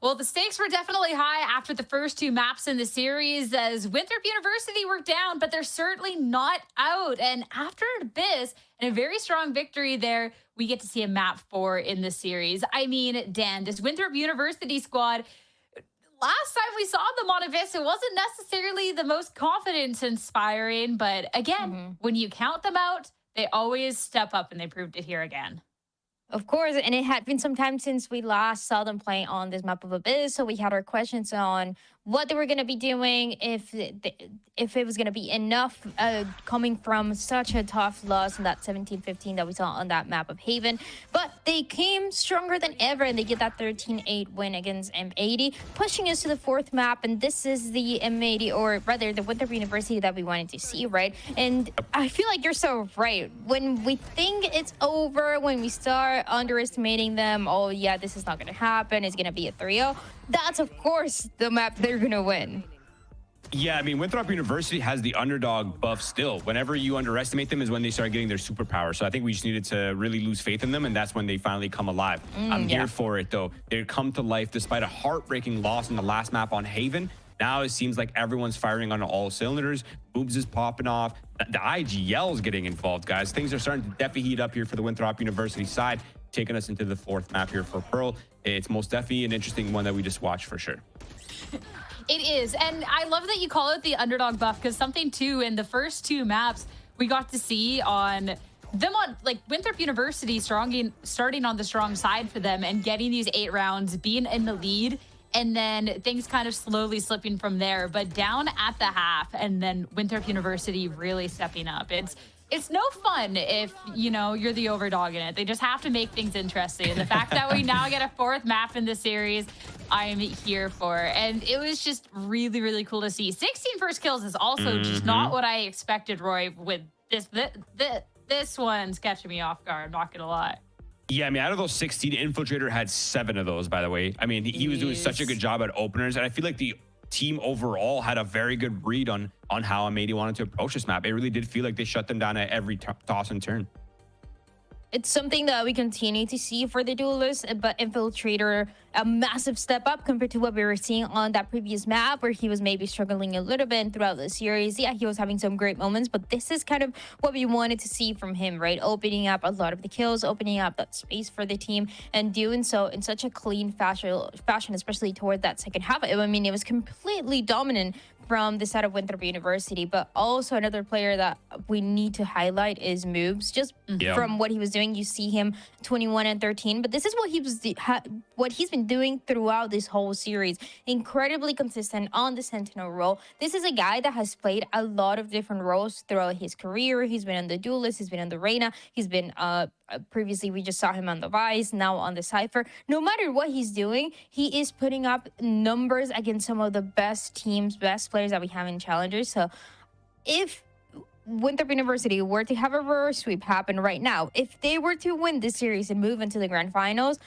Well, the stakes were definitely high after the first two maps in the series as Winthrop University were down, but they're certainly not out. And after Abyss and a very strong victory there, we get to see a map 4 in the series. I mean, Dan, this Winthrop University squad, last time we saw them on Abyss, it wasn't necessarily the most confidence inspiring, but again, when you count them out, they always step up and they proved it here again. Of course, and it had been some time since we last saw them play on this map of Abyss, so we had our questions on what they were going to be doing, if it was going to be enough coming from such a tough loss in that 17-15 that we saw on that map of Haven. But they came stronger than ever, and they get that 13-8 win against M80, pushing us to the fourth map, and this is the M80, or rather the Winthrop University that we wanted to see, right? And I feel like you're so right. When we think it's over, when we start underestimating them, oh yeah, this is not going to happen, it's going to be a 3-0, that's of course the map they're going to win. Yeah, I mean, Winthrop University has the underdog buff still. Whenever you underestimate them is when they start getting their superpower. So I think we just needed to really lose faith in them, and that's when they finally come alive. I'm here for it, though. They come to life despite a heartbreaking loss in the last map on Haven. Now it seems like everyone's firing on all cylinders. Boobs is popping off. The IGL is getting involved, guys. Things are starting to definitely heat up here for the Winthrop University side, taking us into the fourth map here for Pearl. It's most definitely an interesting one that we just watched for sure. It is. And I love that you call it the underdog buff, because something too in the first two maps we got to see on them, on like Winthrop University starting on the strong side for them and getting these 8 rounds, being in the lead, and then things kind of slowly slipping from there, but down at the half, and then Winthrop University really stepping up. It's no fun if, you know, you're the overdog in it. They just have to make things interesting. And the fact that we now get a fourth map in the series, I'm here for. And it was just really, really cool to see. 16 first kills is also just not what I expected, Roy, with this one's catching me off guard, I'm not gonna lie. Yeah, I mean, out of those 16, Infiltrator had 7 of those, by the way. I mean, he was doing such a good job at openers, and I feel like the team overall had a very good read on how M80 wanted to approach this map. It really did feel like they shut them down at every toss and turn. It's something that we continue to see for the duelists, but Infiltrator, a massive step up compared to what we were seeing on that previous map, where he was maybe struggling a little bit throughout the series. Yeah, he was having some great moments, but this is kind of what we wanted to see from him, right? Opening up a lot of the kills, opening up that space for the team, and doing so in such a clean fashion, especially toward that second half. I mean, it was completely dominant from the side of Winthrop University, but also another player that we need to highlight is Moves. Just from what he was doing, you see him 21 and 13, but this is what he's been doing throughout this whole series. Incredibly consistent on the Sentinel role. This is a guy that has played a lot of different roles throughout his career. He's been on the Duelist, he's been on the Reyna, he's been previously we just saw him on the Vice, now on the Cypher. No matter what he's doing, he is putting up numbers against some of the best teams, best players that we have in Challengers. So if Winthrop University were to have a reverse sweep happen right now, if they were to win this series and move into the grand finals,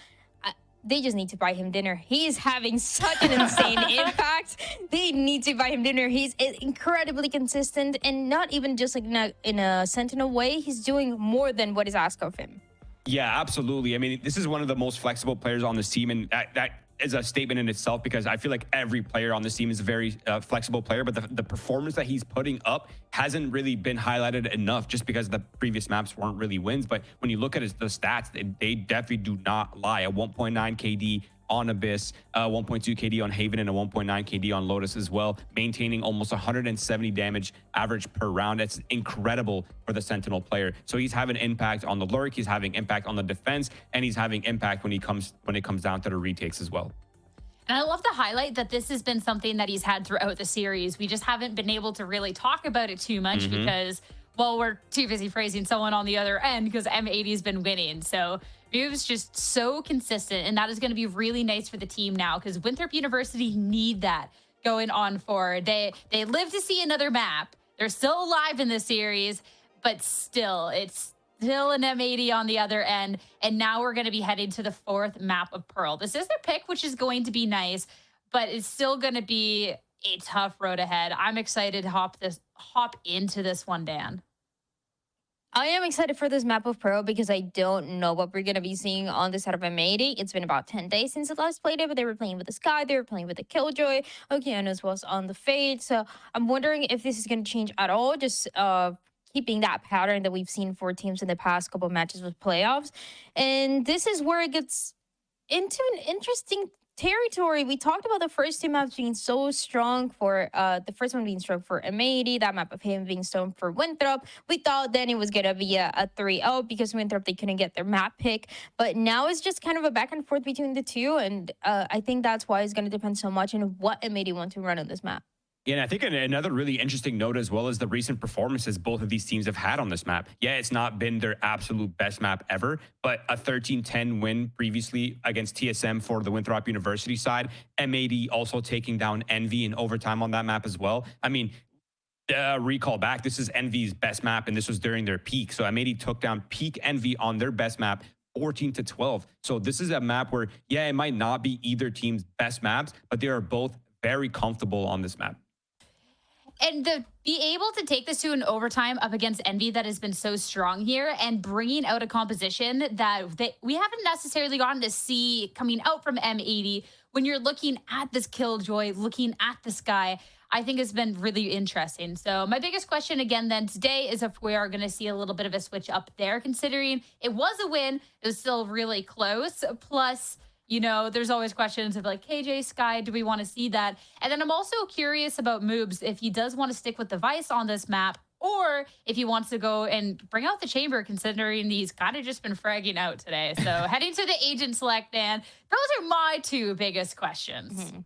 they just need to buy him dinner. He is having such an insane impact. They need to buy him dinner. He's incredibly consistent, and not even just like in a Sentinel way. He's doing more than what is asked of him. Yeah, absolutely. I mean, this is one of the most flexible players on this team, and that is a statement in itself, because I feel like every player on this team is a very flexible player, but the performance that he's putting up hasn't really been highlighted enough, just because the previous maps weren't really wins. But when you look at the stats, they definitely do not lie. A 1.9 KD on Abyss, 1.2 KD on Haven, and a 1.9 KD on Lotus as well, maintaining almost 170 damage average per round. That's incredible for the Sentinel player. So he's having impact on the lurk, he's having impact on the defense, and he's having impact when it comes down to the retakes as well. And I love to highlight that this has been something that he's had throughout the series. We just haven't been able to really talk about it too much because, well, we're too busy praising someone on the other end because M80 has been winning. So Move's just so consistent, and that is going to be really nice for the team now, because Winthrop University need that going on forward. They live to see another map. They're still alive in this series, but still, it's still an M80 on the other end. And now we're going to be heading to the fourth map of Pearl. This is their pick, which is going to be nice, but it's still going to be a tough road ahead. I'm excited to hop into this one, Dan. I am excited for this map of Pro because I don't know what we're going to be seeing on this side of M80. It's been about 10 days since I last played it, but they were playing with the Sky, they were playing with the Killjoy, Okeanos was on the Fade. So I'm wondering if this is going to change at all, just keeping that pattern that we've seen for teams in the past couple of matches with playoffs. And this is where it gets into an interesting territory. We talked about the first two maps being so strong for the first one being strong for M80, that map of him being strong for Winthrop. We thought then it was gonna be a 3-0 because Winthrop, they couldn't get their map pick, but now it's just kind of a back and forth between the two, and I think that's why it's gonna depend so much on what M80 want to run on this map. Yeah, and I think another really interesting note as well is the recent performances both of these teams have had on this map. Yeah, it's not been their absolute best map ever, but a 13-10 win previously against TSM for the Winthrop University side. M80 also taking down Envy in overtime on that map as well. I mean, recall back, this is Envy's best map, and this was during their peak. So M80 took down peak Envy on their best map, 14-12. So this is a map where, yeah, it might not be either team's best maps, but they are both very comfortable on this map. And to be able to take this to an overtime up against Envy that has been so strong here and bringing out a composition that we haven't necessarily gotten to see coming out from M80 when you're looking at this Killjoy, looking at the Sky, I think has been really interesting. So my biggest question again then today is if we are going to see a little bit of a switch up there, considering it was a win, it was still really close. Plus, you know, there's always questions of like, KJ, Sky, do we want to see that? And then I'm also curious about Moobs, if he does want to stick with the Vice on this map, or if he wants to go and bring out the Chamber, considering he's kind of just been fragging out today. So heading to the agent select, and those are my two biggest questions. Mm-hmm.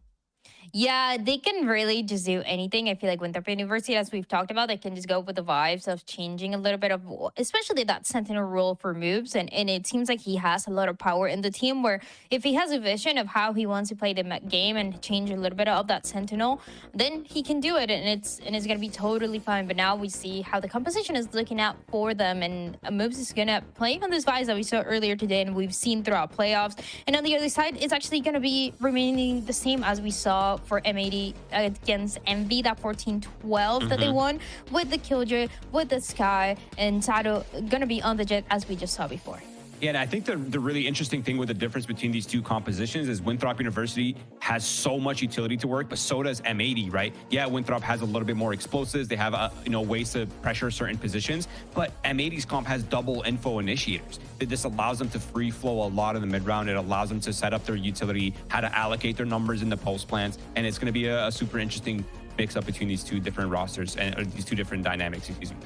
Yeah, they can really just do anything. I feel like Winthrop University, as we've talked about, they can just go with the vibes of changing a little bit of, especially that Sentinel role for Moves. And it seems like he has a lot of power in the team where if he has a vision of how he wants to play the game and change a little bit of that Sentinel, then he can do it. And it's going to be totally fine. But now we see how the composition is looking out for them. And Moves is going to play on this vibes that we saw earlier today and we've seen throughout playoffs. And on the other side, it's actually going to be remaining the same as we saw for M80 against Envy, that 14-12 that they won with the Killjoy, with the Sky, and Sado gonna be on the Jet as we just saw before. Yeah, and I think the really interesting thing with the difference between these two compositions is Winthrop University has so much utility to work, but so does M80, right? Yeah, Winthrop has a little bit more explosives. They have, ways to pressure certain positions, but M80's comp has double info initiators. This allows them to free flow a lot in the mid round. It allows them to set up their utility, how to allocate their numbers in the post plans, and it's going to be a super interesting mix up between these two different rosters and these two different dynamics, excuse me.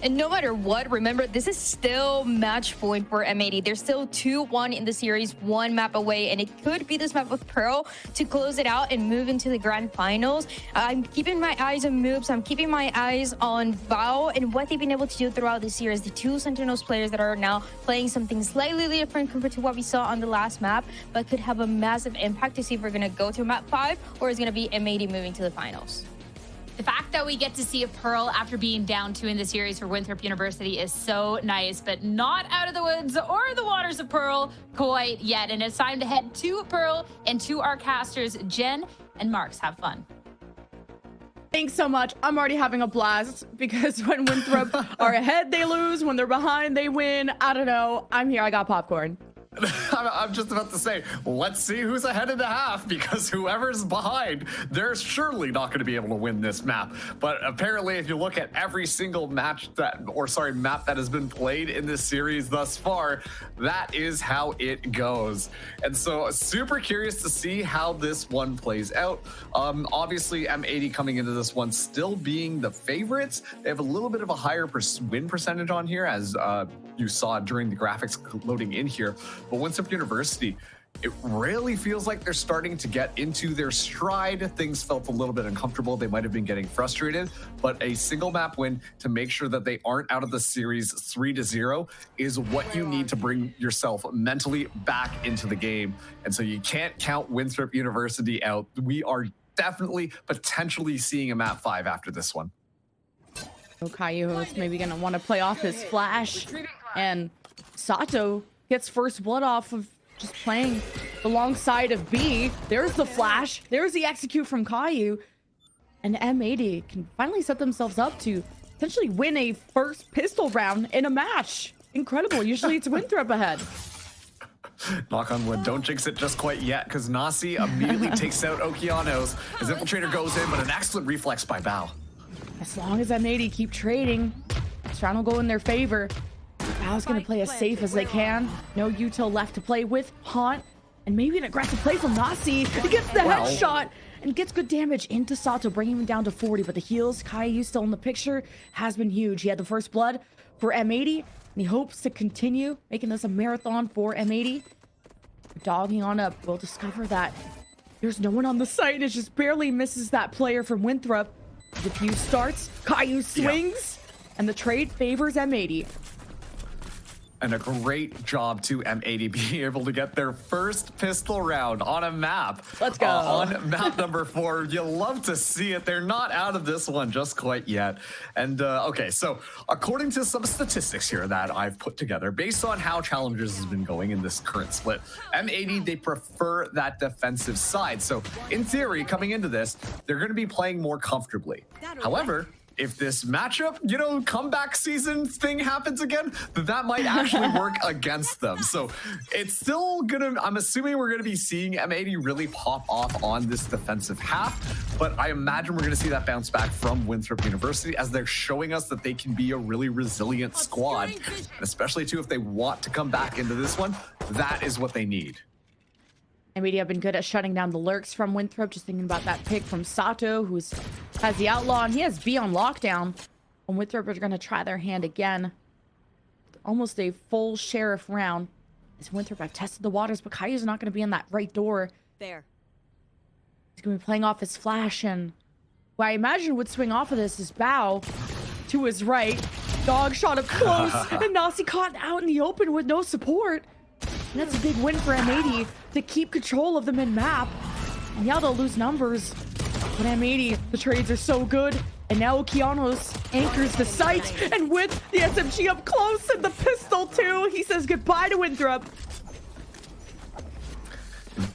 And no matter what, remember, this is still match point for M80. They're still 2-1 in the series, one map away, and it could be this map with Pearl to close it out and move into the grand finals. I'm keeping my eyes on Moves. I'm keeping my eyes on Val and what they've been able to do throughout the series. The two Sentinels players that are now playing something slightly different compared to what we saw on the last map, but could have a massive impact to see if we're going to go to map 5 or is going to be M80 moving to the finals. The fact that we get to see a Pearl after being down 2 in the series for Winthrop University is so nice, but not out of the woods or the waters of Pearl quite yet. And it's time to head to Pearl and to our casters, Jen and Marks. Have fun. Thanks so much. I'm already having a blast because when Winthrop are ahead, they lose. When they're behind, they win. I don't know. I'm here. I got popcorn. I'm just about to say, let's see who's ahead in the half, because whoever's behind, they're surely not going to be able to win this map. But apparently, if you look at every single map that has been played in this series thus far, that is how it goes. And so super curious to see how this one plays out. Obviously, M80 coming into this one still being the favorites. They have a little bit of a higher win percentage on here, as you saw during the graphics loading in here. But Winthrop University, it really feels like they're starting to get into their stride. Things felt a little bit uncomfortable. They might have been getting frustrated, but a single map win to make sure that they aren't out of the series 3-0 is what you need to bring yourself mentally back into the game. And so you can't count Winthrop University out. We are definitely potentially seeing a map 5 after this one. Caillou is maybe going to want to play off his flash, and Sato gets first blood off of just playing alongside of B. There's the flash. There's the execute from Caillou. And M80 can finally set themselves up to potentially win a first pistol round in a match. Incredible. Usually it's Winthrop ahead. Knock on wood, don't jinx it just quite yet, because Nasi immediately takes out Okeanos as Infiltrator goes in, but an excellent reflex by Bao. As long as M80 keep trading, this round will go in their favor. Bao's going to play as safe as they can. No util left to play with. Haunt, and maybe an aggressive play from Nasi. He gets the headshot and gets good damage into Sato, bringing him down to 40. But the heals, Caillou still in the picture, has been huge. He had the first blood for M80, and he hopes to continue making this a marathon for M80. Dogging on up, we'll discover that there's no one on the site. It just barely misses that player from Winthrop. The fuse starts, Caillou swings, and the trade favors M80. And a great job to M80 being able to get their first pistol round on a map. Let's go. On map number 4. You love to see it. They're not out of this one just quite yet. And okay, so according to some statistics here that I've put together, based on how Challengers has been going in this current split, M80, they prefer that defensive side. So in theory, coming into this, they're going to be playing more comfortably. However, if this matchup, you know, comeback season thing happens again, that might actually work against them. So it's still gonna, I'm assuming we're gonna be seeing M80 really pop off on this defensive half, but I imagine we're gonna see that bounce back from Winthrop University as they're showing us that they can be a really resilient squad, and especially too if they want to come back into this one, that is what they need. M80 have been good at shutting down the lurks from Winthrop. Just thinking about that pick from Sato, who has the outlaw, and he has B on lockdown. And Winthrop are going to try their hand again. Almost a full sheriff round. As Winthrop have tested the waters, but Caillou's not going to be in that right door. There. He's going to be playing off his flash, and what I imagine would swing off of this is Bao to his right. Dog shot up close, and Nasi caught out in the open with no support. And that's a big win for M80 to keep control of the mid-map. And yeah, they'll lose numbers. But M80, the trades are so good. And now Okeanos anchors the site. And with the SMG up close and the pistol too, he says goodbye to Winthrop.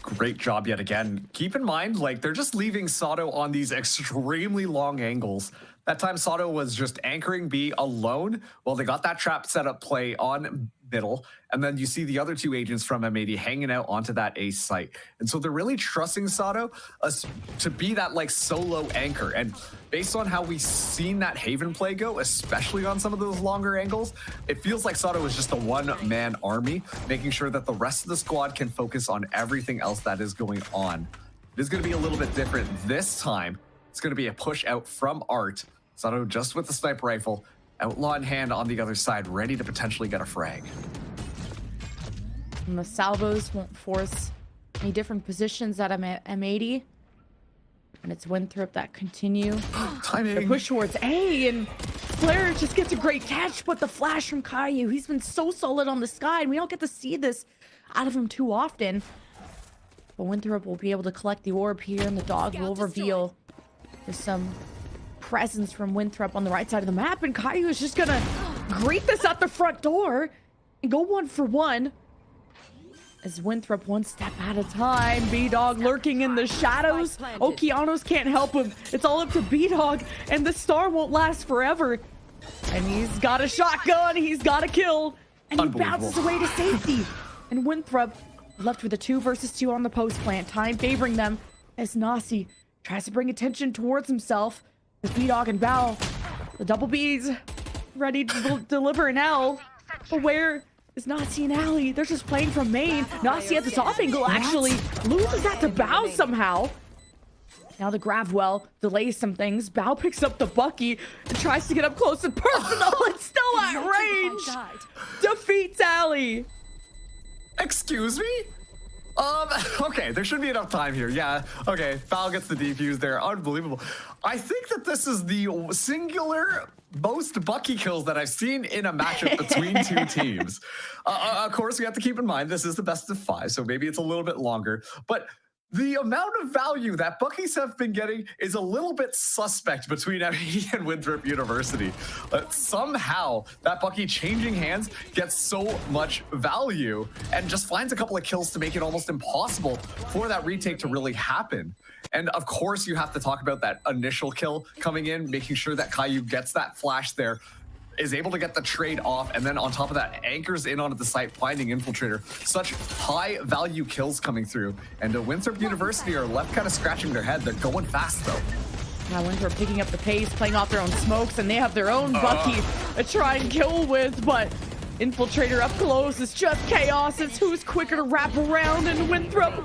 Great job yet again. Keep in mind, like, they're just leaving Sato on these extremely long angles. That time Sato was just anchoring B alone. Well, they got that trap setup play on middle, and then you see the other two agents from M80 hanging out onto that A site. And so they're really trusting Sato to be that like solo anchor. And based on how we've seen that Haven play go, especially on some of those longer angles, it feels like Sato is just a one-man army, making sure that the rest of the squad can focus on everything else that is going on. It is going to be a little bit different this time. It's going to be a push out from Art. Sato just with the sniper rifle, outlaw in hand on the other side, ready to potentially get a frag. And the salvos won't force any different positions at M80. And it's Winthrop that continue. Timing. The push towards A, and Flair just gets a great catch, but the flash from Caillou, he's been so solid on the sky, and we don't get to see this out of him too often. But Winthrop will be able to collect the orb here, and the dog will reveal there's some presence from Winthrop on the right side of the map, and Caillou is just gonna greet this at the front door and go 1-for-1 as Winthrop one step at a time. B-Dog lurking in the shadows. Okeanos can't help him. It's all up to B-Dog, and the star won't last forever. And he's got a shotgun, he's got a kill, and he bounces away to safety. And Winthrop left with a 2 versus 2 on the post plant, time favoring them as Nasi tries to bring attention towards himself. With B-Dog and Bao, the double B's ready to deliver an L. But where is Nasi and Ali? They're just playing from main. Nasi at the top angle actually loses that to Bao somehow. Now the Gravwell delays some things. Bao picks up the Bucky and tries to get up close and personal. It's still at range. Defeats Ali. Excuse me? Okay, there should be enough time here. Yeah, okay, Foul gets the defuse there. Unbelievable. I think that this is the singular most Bucky kills that I've seen in a matchup between two teams. Of course, we have to keep in mind this is the best of 5, so maybe it's a little bit longer. But The amount of value that bookies have been getting is a little bit suspect between M80 and Winthrop University. Somehow, that Bucky changing hands gets so much value and just finds a couple of kills to make it almost impossible for that retake to really happen. And of course, you have to talk about that initial kill coming in, making sure that Caillou gets that flash there, is able to get the trade off, and then on top of that, anchors in onto the site, finding Infiltrator. Such high value kills coming through. And Winthrop University are left kind of scratching their head. They're going fast though. Now Winthrop picking up the pace, playing off their own smokes, and they have their own Bucky to try and kill with, but Infiltrator up close. It's just chaos. It's who's quicker to wrap around, and Winthrop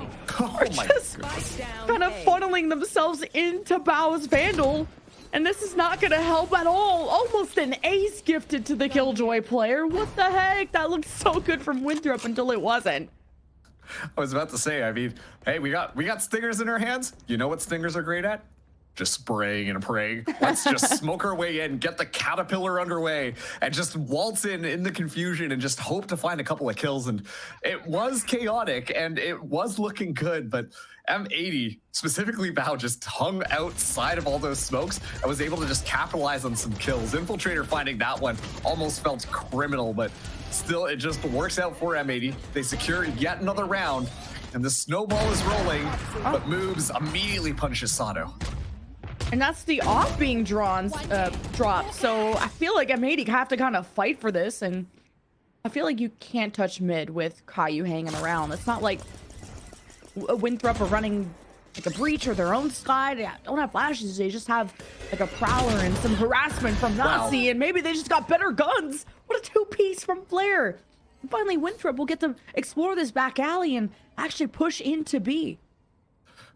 are just kind of funneling themselves into Bao's Vandal. And this is not going to help at all. Almost an ace gifted to the Killjoy player. What the heck? That looked so good from Winthrop until it wasn't. I was about to say, I mean, hey, we got stingers in our hands. You know what stingers are great at? Just spraying and praying. Let's just smoke our way in, get the caterpillar underway, and just waltz in the confusion and just hope to find a couple of kills. And it was chaotic and it was looking good, but M80, specifically Bao, just hung outside of all those smokes and was able to just capitalize on some kills. Infiltrator finding that one almost felt criminal, but still it just works out for M80. They secure yet another round, and the snowball is rolling, but moves immediately punishes Sato. And that's the off being drawn, dropped. So I feel like M80 have to kind of fight for this, and I feel like you can't touch mid with Caillou hanging around. It's not like Winthrop are running like a breach or their own side. They don't have flashes. They just have like a prowler and some harassment from Nazi, and maybe they just got better guns. What a two-piece from Flare. And finally, Winthrop will get to explore this back alley and actually push into B.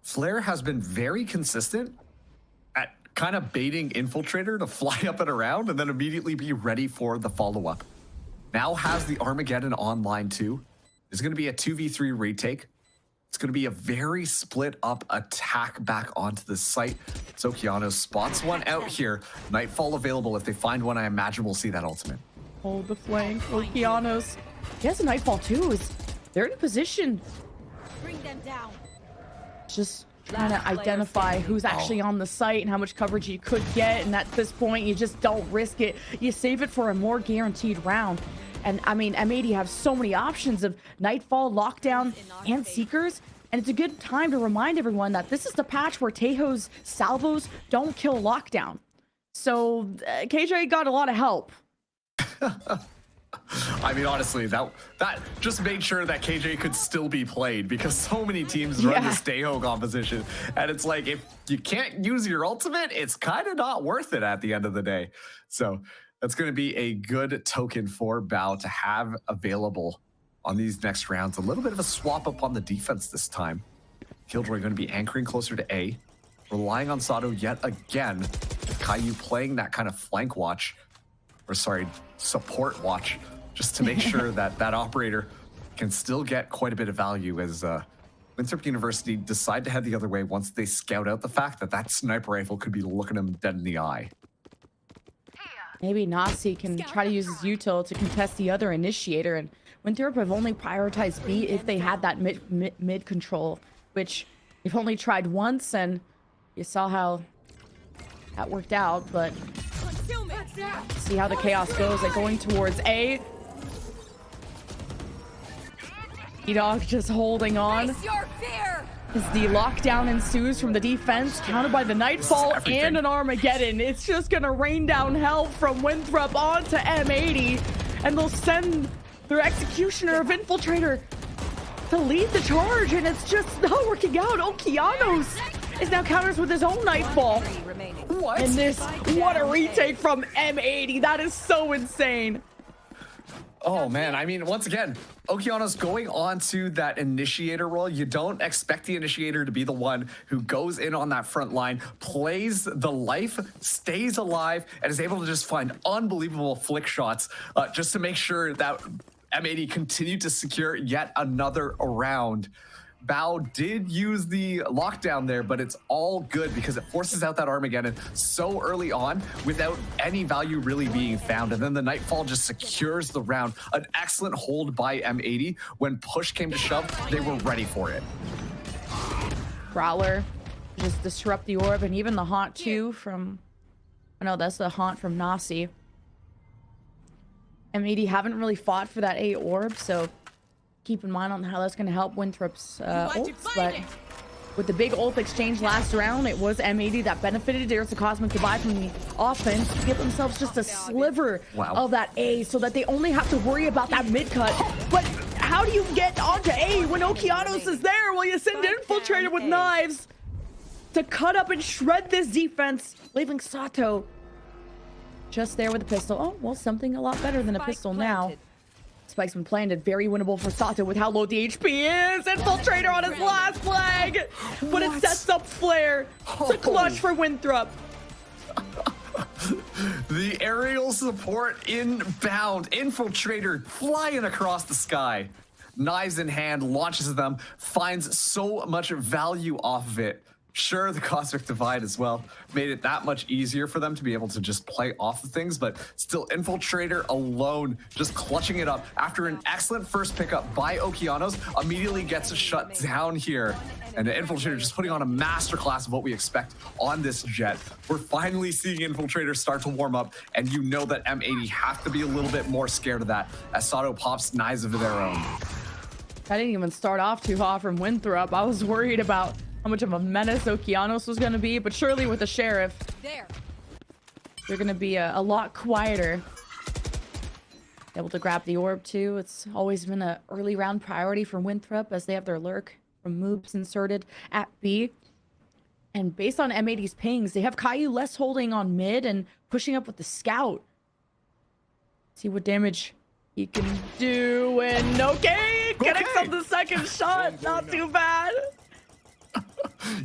Flare has been very consistent at kind of baiting Infiltrator to fly up and around and then immediately be ready for the follow-up. Now has the Armageddon online too. There's going to be a 2v3 retake. It's going to be a very split up attack back onto the site. So Okeanos spots one out here. Nightfall available. If they find one, I imagine we'll see that ultimate. Hold the flank. Okeanos. He has a Nightfall too. They're in a position. Bring them down. Just trying to identify who's actually on the site and how much coverage you could get. And at this point, you just don't risk it. You save it for a more guaranteed round. And I mean, M80 have so many options of Nightfall, Lockdown, and Seekers. And it's a good time to remind everyone that this is the patch where Tejo's salvos don't kill Lockdown. So KJ got a lot of help. I mean, honestly, that just made sure that KJ could still be played, because so many teams run this Tejo composition. And it's like, if you can't use your ultimate, it's kind of not worth it at the end of the day. So that's going to be a good token for Bao to have available on these next rounds. A little bit of a swap up on the defense this time. Killjoy going to be anchoring closer to A, relying on Sato yet again. Caillou playing that kind of flank watch, or sorry, support watch, just to make sure that that operator can still get quite a bit of value as Winthrop University decide to head the other way once they scout out the fact that that sniper rifle could be looking them dead in the eye. Maybe Nazi can try to use his util to contest the other initiator, and Winthrop have only prioritized B if they had that mid control, which they've only tried once, and you saw how that worked out. But see how the chaos goes. They're going towards A. E-Dog just holding on. As the lockdown ensues from the defense, countered by the Nightfall and an Armageddon. It's just gonna rain down hell from Winthrop onto M80, and they'll send their executioner of Infiltrator to lead the charge, and it's just not working out. Okeanos is now counters with his own Nightfall. What? And this, what a retake from M80. That is so insane. Oh man, I mean, once again, Okeanos going on to that initiator role. You don't expect the initiator to be the one who goes in on that front line, plays the life, stays alive, and is able to just find unbelievable flick shots just to make sure that M80 continued to secure yet another round. Bao did use the lockdown there, but it's all good because it forces out that Armageddon so early on without any value really being found. And then the Nightfall just secures the round. An excellent hold by M80. When push came to shove, they were ready for it. Prowler. Just disrupt the orb, and even the haunt too from... Oh no, that's the haunt from Nasi. M80 haven't really fought for that A orb, so keep in mind on how that's going to help Winthrop's ults, but with the big ult exchange last round, it was M80 that benefited. There's the Cosmic Divide from the offense to give themselves just a sliver of that A so that they only have to worry about that mid cut. But how do you get onto A when Okeanos is there? Well, you send Infiltrator with knives to cut up and shred this defense, leaving Sato just there with a pistol. Oh, well, something a lot better than a pistol now. Spike's been planted. Very winnable for Sato with how low the HP is. Infiltrator on his last flag. But it sets up Flare. It's a clutch for Winthrop. The aerial support inbound. Infiltrator flying across the sky. Knives in hand, launches them, finds so much value off of it. Sure, the Cosmic Divide as well made it that much easier for them to be able to just play off of things, but still Infiltrator alone just clutching it up after an excellent first pickup by Okeanos, immediately gets shut down here. And the Infiltrator just putting on a masterclass of what we expect on this Jet. We're finally seeing Infiltrator start to warm up, and you know that M80 have to be a little bit more scared of that as Sato pops knives of their own. I didn't even start off too hot from Winthrop. I was worried about how much of a menace Okeanos was going to be, but surely with the Sheriff, they're going to be a lot quieter. Able to grab the orb too. It's always been an early round priority for Winthrop as they have their lurk from Moobs inserted at B. And based on M80's pings, they have Caillou less holding on mid and pushing up with the scout. See what damage he can do. And okay, getting on the second shot. Not too bad.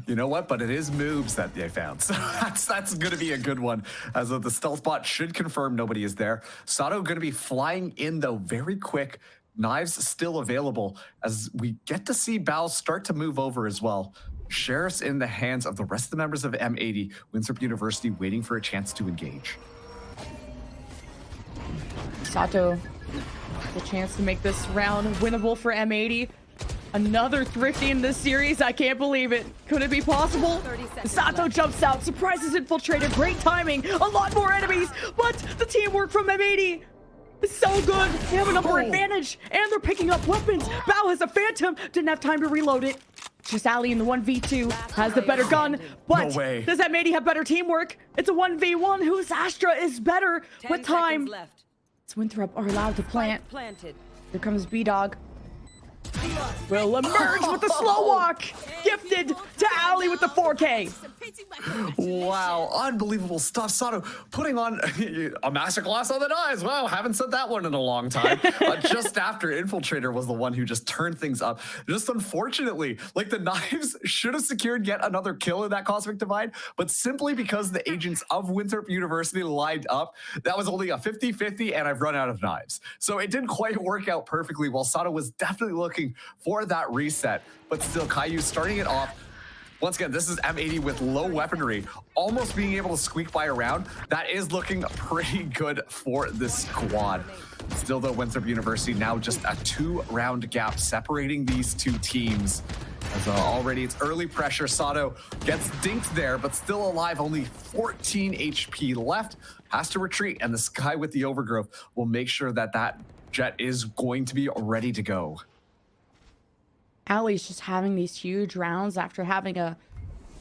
You know what? But it is moves that they found. So that's going to be a good one. As the stealth bot should confirm nobody is there. Sato going to be flying in, though, very quick. Knives still available as we get to see Bao start to move over as well. Sheriff's in the hands of the rest of the members of M80. Winthrop University waiting for a chance to engage. Sato, the chance to make this round winnable for M80. Another thrifty in this series. I can't believe it. Could it be possible? Sato jumps out, surprises Infiltrator. Great timing. A lot more enemies, but the teamwork from M80 is so good. They have an upper advantage, and they're picking up weapons. Bao has a Phantom. Didn't have time to reload it. Just Ali in the 1v2 has the better gun, but does M80 have better teamwork? It's a 1v1. Whose Astra is better with time? It's Winthrop are allowed to plant. Here comes B-Dog. Will emerge with the slow walk. Gifted to Ali with the 4K. Wow, unbelievable stuff. Sato putting on a masterclass on the knives. Wow, haven't said that one in a long time. Just after Infiltrator was the one who just turned things up. Just unfortunately, like the knives should have secured yet another kill in that Cosmic Divide, but simply because the agents of Winthrop University lined up, that was only a 50-50 and I've run out of knives. So it didn't quite work out perfectly while Sato was definitely looking for that reset, but still Caillou starting it off. Once again, this is M80 with low weaponry, almost being able to squeak by around. That is looking pretty good for this squad. Still though, Winthrop University now just a 2-round gap separating these two teams. As already it's early pressure. Sato gets dinked there, but still alive, only 14 HP left. Has to retreat, and the Sky with the Overgrowth will make sure that that Jet is going to be ready to go. Ali's just having these huge rounds after having a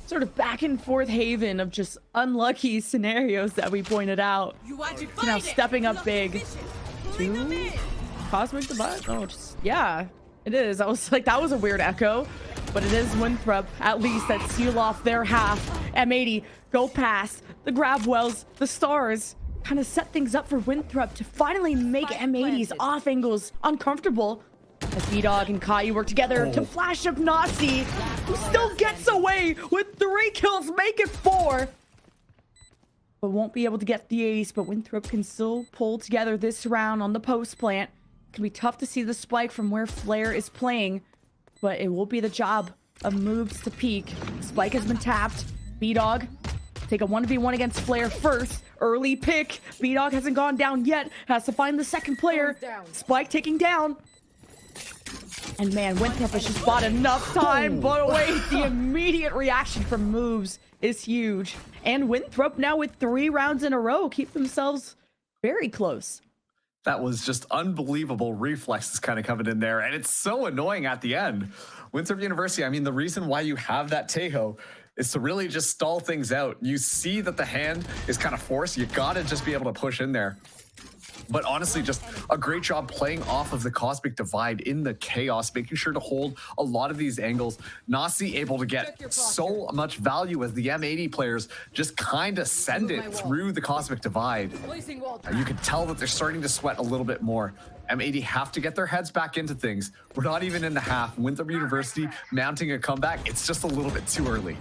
sort of back and forth haven of just unlucky scenarios that we pointed out. Now stepping up big. 2 Cosmic Divide? Oh, just, yeah, it is. I was like, that was a weird echo, but it is Winthrop at least that seal off their half. M80 go past the grab wells, the stars, kind of set things up for Winthrop to finally make M80's off angles uncomfortable. As B-Dog and Caillou work together to flash up Nazi, who still gets away with 3 kills, make it 4. But won't be able to get the ace, but Winthrop can still pull together this round on the post plant. It can be tough to see the spike from where Flare is playing, but it will be the job of moves to peek. Spike has been tapped. B-Dog take a 1v1 against Flare first. Early pick. B-Dog hasn't gone down yet. Has to find the second player. Spike taking down. And man, Winthrop has just bought enough time, but wait, the immediate reaction from moves is huge. And Winthrop now with 3 rounds in a row keep themselves very close. That was just unbelievable reflexes kind of coming in there. And it's so annoying at the end. Winthrop University, I mean, the reason why you have that Tejo is to really just stall things out. You see that the hand is kind of forced. You got to just be able to push in there. But honestly, just a great job playing off of the Cosmic Divide in the chaos, making sure to hold a lot of these angles. Nasi able to get so much value as the M80 players just kind of send it through the Cosmic Divide. You can tell that they're starting to sweat a little bit more. M80 have to get their heads back into things. We're not even in the half. Winthrop University mounting a comeback. It's just a little bit too early.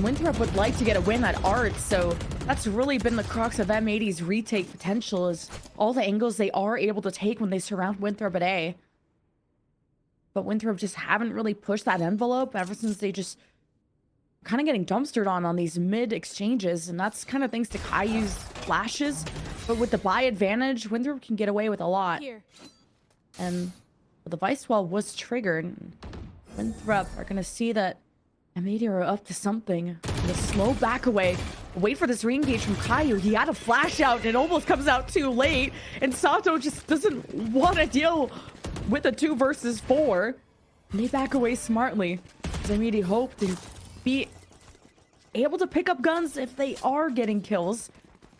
Winthrop would like to get a win at Art, so that's really been the crux of M80's retake potential, is all the angles they are able to take when they surround Winthrop at A. But Winthrop just haven't really pushed that envelope ever since they just kind of getting dumpstered on these mid exchanges, and that's kind of thanks to Caillou's flashes. But with the buy advantage, Winthrop can get away with a lot. And the Vice Wall was triggered. Winthrop are going to see that M80 are up to something. The slow back away. Wait for this re-engage from Caillou. He had a flash out and it almost comes out too late. And Sato just doesn't want to deal with a 2 versus 4. And they back away smartly. M80 hope to be able to pick up guns if they are getting kills.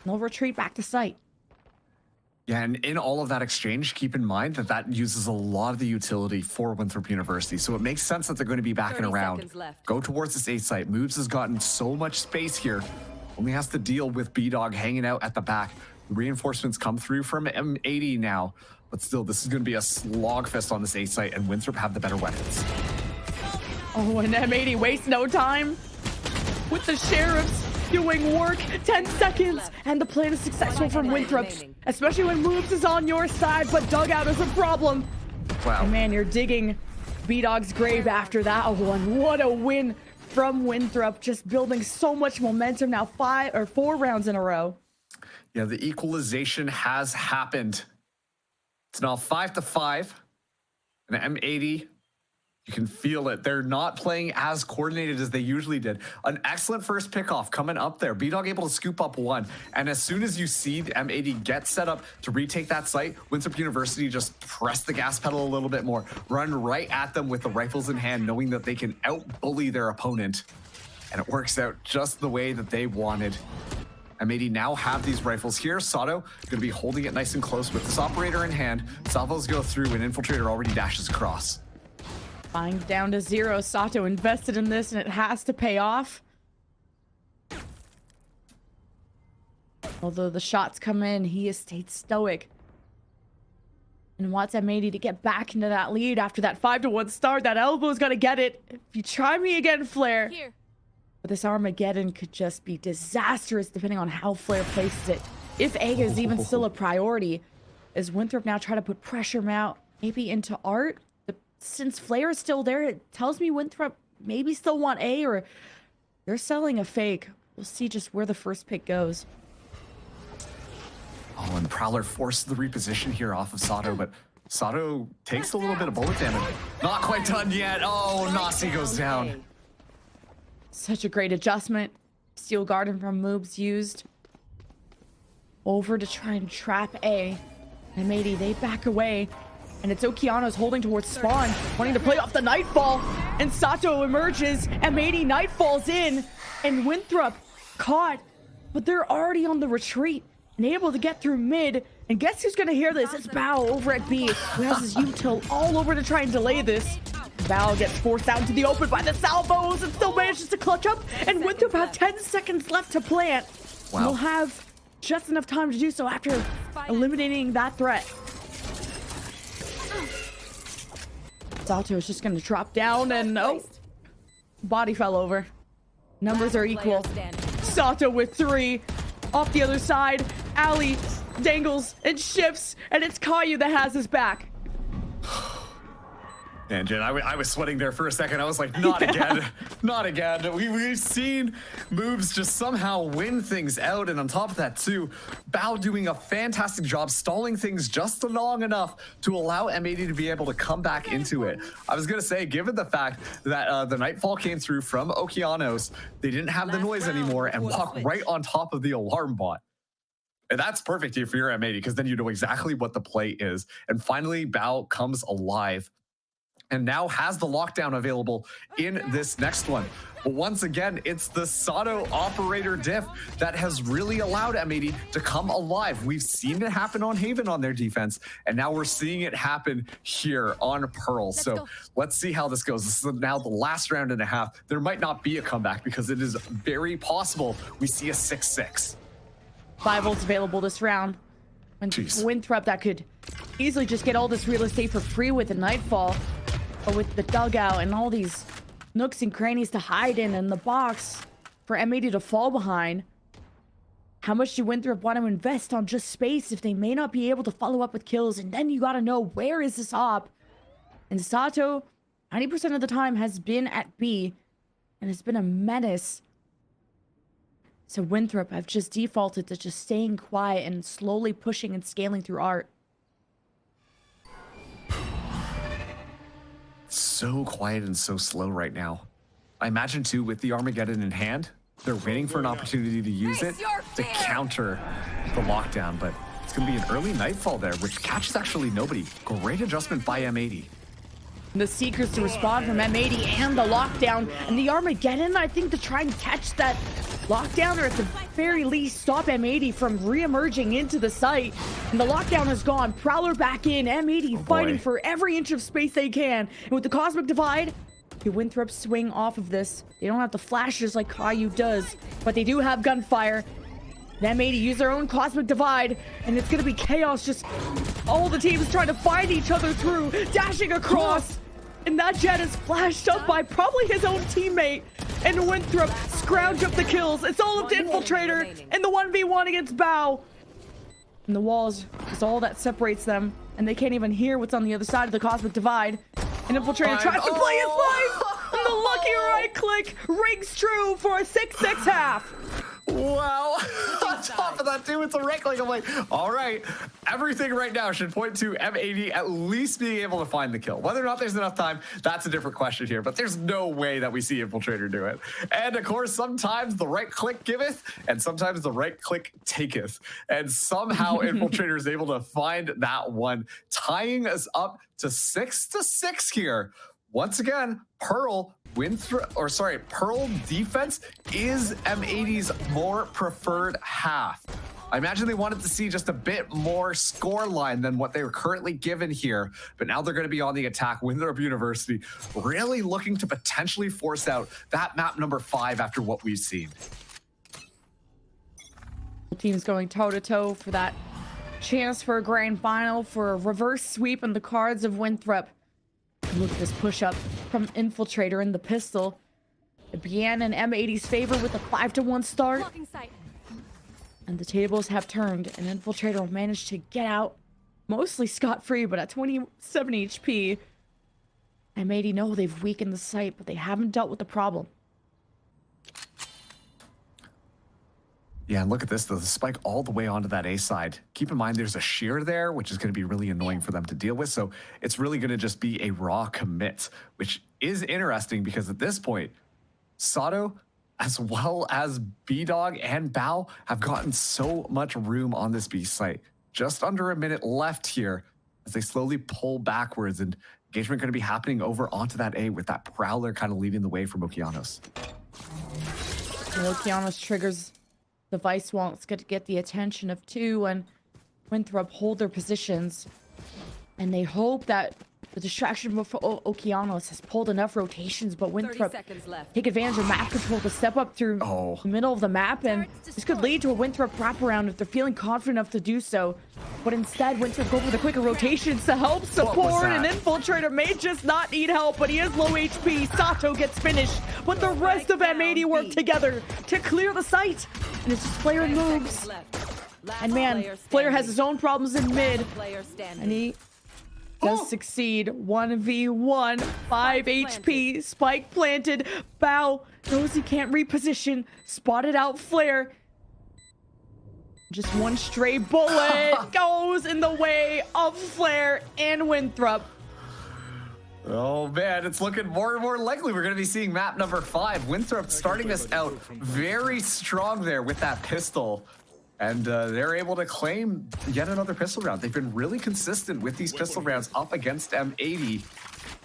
And they'll retreat back to site. Yeah, and in all of that exchange, keep in mind that that uses a lot of the utility for Winthrop University. So it makes sense that they're going to be backing around. Go towards this A site. Moves has gotten so much space here. Only has to deal with B-Dog hanging out at the back. Reinforcements come through from M80 now. But still, this is going to be a slogfest on this A site, and Winthrop have the better weapons. Oh, and M80 wastes no time with the Sheriffs doing work. 10 seconds, and the plan is successful from Winthrop, especially when Moves is on your side, but Dugout is a problem. Wow. And man, you're digging B-Dog's grave after that one. What a win from Winthrop, just building so much momentum now. 4 rounds in a row. Yeah, the equalization has happened. It's now 5-5. And M80, you can feel it. They're not playing as coordinated as they usually did. An excellent first pickoff coming up there. B-Dog able to scoop up 1. And as soon as you see the M80 get set up to retake that site, Winthrop University just press the gas pedal a little bit more. Run right at them with the rifles in hand, knowing that they can out-bully their opponent. And it works out just the way that they wanted. M80 now have these rifles here. Sato going to be holding it nice and close with this operator in hand. Salvos go through, and Infiltrator already dashes across. Buying down to 0. Sato invested in this, and it has to pay off. Although the shots come in, he has stayed stoic. And wants M80 to get back into that lead after that 5-1 start. That elbow's got to get it. If you try me again, Flare. Here. But this Armageddon could just be disastrous depending on how Flare places it. If A is even still a priority, is Winthrop now try to put pressure out maybe into Art? Since Flare is still there, it tells me Winthrop maybe still want A, or they're selling a fake. We'll see just where the first pick goes. Oh, and Prowler forces the reposition here off of Sato, but Sato takes a little bit of bullet damage. Not quite done yet. Oh, Nasi goes down. Such a great adjustment. Steel Garden from Moobs used. Over to try and trap A. And M80, they back away. And it's Okeanos holding towards spawn, wanting to play off the Nightfall. And Sato emerges. M80 Nightfall's in. And Winthrop caught. But they're already on the retreat and able to get through mid. And guess who's going to hear this? It's Bao over at B, who has his util all over to try and delay this. Bao gets forced out into the open by the salvos and still manages to clutch up. And Winthrop have 10 seconds left to plant. Wow. We'll have just enough time to do so after eliminating that threat. Sato is just going to drop down and body fell over. Numbers are equal. Sato with 3. Off the other side, Ali dangles and shifts, and it's Caillou that has his back. And Jen, I was sweating there for a second. I was like, not again, not again. We've seen moves just somehow win things out. And on top of that too, Bao doing a fantastic job stalling things just long enough to allow M80 to be able to come back into it. I was gonna say, given the fact that the Nightfall came through from Okeanos, they didn't have the noise anymore and walk right on top of the alarm bot. And that's perfect here for your M80 because then you know exactly what the play is. And finally, Bao comes alive and now has the lockdown available in this next one. But once again, it's the Sato operator diff that has really allowed M80 to come alive. We've seen it happen on Haven on their defense, and now we're seeing it happen here on Pearl. So let's see how this goes. This is now the last round and a half. There might not be a comeback because it is very possible we see a 6-6. 5 ults available this round. When Winthrop that could easily just get all this real estate for free with the Nightfall. But with the dugout and all these nooks and crannies to hide in and the box for M80 to fall behind, how much do Winthrop want to invest on just space if they may not be able to follow up with kills? And then you got to know, where is this op? And Sato, 90% of the time, has been at B and has been a menace. So Winthrop have just defaulted to just staying quiet and slowly pushing and scaling through art. So quiet and so slow right now. I imagine too, with the Armageddon in hand, they're waiting for an opportunity to use it to counter the lockdown, but it's gonna be an early Nightfall there, which catches actually nobody. Great adjustment by M80. The Seekers to respond from M80 and the lockdown, and the Armageddon, I think, to try and catch that lockdown, or at the very least stop M80 from re-emerging into the site. And the lockdown is gone. Prowler back in. M80 fighting for every inch of space they can. And with the Cosmic Divide, the Winthrop swing off of this. They don't have the flashes like Caillou does, but they do have gunfire. The M80 use their own Cosmic Divide, and it's going to be chaos. Just all the teams trying to find each other through, dashing across. And that Jet is flashed up by probably his own teammate. And Winthrop scrounge up the kills. It's all up to Infiltrator and the 1v1 against Bao. And the walls is all that separates them. And they can't even hear what's on the other side of the Cosmic Divide. And Infiltrator tries to play his life. And the lucky right click rings true for a 6-6 half. Wow. On top of that too, it's a right click. I'm like, all right, everything right now should point to M80 at least being able to find the kill. Whether or not there's enough time, that's a different question here, but there's no way that we see Infiltrator do it. And of course, sometimes the right click giveth, and sometimes the right click taketh. And somehow Infiltrator is able to find that one, tying us up to 6-6 here. Once again, Pearl defense is M80's more preferred half. I imagine they wanted to see just a bit more score line than what they were currently given here, but now they're going to be on the attack. Winthrop University really looking to potentially force out that map number 5 after what we've seen. Teams going toe-to-toe for that chance for a grand final, for a reverse sweep in the cards of Winthrop. Look at this push-up from Infiltrator in the pistol. It began in M80's favor with a 5-1 start. And the tables have turned, and Infiltrator managed to get out mostly scot-free, but at 27 HP. M80 know they've weakened the site, but they haven't dealt with the problem. Yeah, and look at this, though. The spike all the way onto that A side. Keep in mind there's a shear there, which is going to be really annoying for them to deal with. So it's really going to just be a raw commit, which is interesting because at this point, Sato, as well as B-Dog and Bao, have gotten so much room on this B site. Just under a minute left here as they slowly pull backwards, and engagement going to be happening over onto that A with that Prowler kind of leading the way from Okeanos. Okeanos triggers the Vice wants to get the attention of 2, and Winthrop hold their positions. And they hope that the distraction before Okeanos has pulled enough rotations, but Winthrop take advantage of map control to step up through the middle of the map, and this could lead to a Winthrop wraparound if they're feeling confident enough to do so. But instead, Winthrop go for the quicker rotations to help support, and Infiltrator may just not need help, but he is low HP. Sato gets finished, but the rest of M80 work together to clear the site. And it's just Flare moves. And man, Flare has his own problems in mid. And he does succeed. 1v1, 5 HP, spike planted. Bao knows he can't reposition. Spotted out Flare. Just one stray bullet goes in the way of Flare and Winthrop. Oh man, it's looking more and more likely we're going to be seeing map number 5. Winthrop starting us out very strong there with that pistol. And they're able to claim yet another pistol round. They've been really consistent with these pistol rounds up against M80.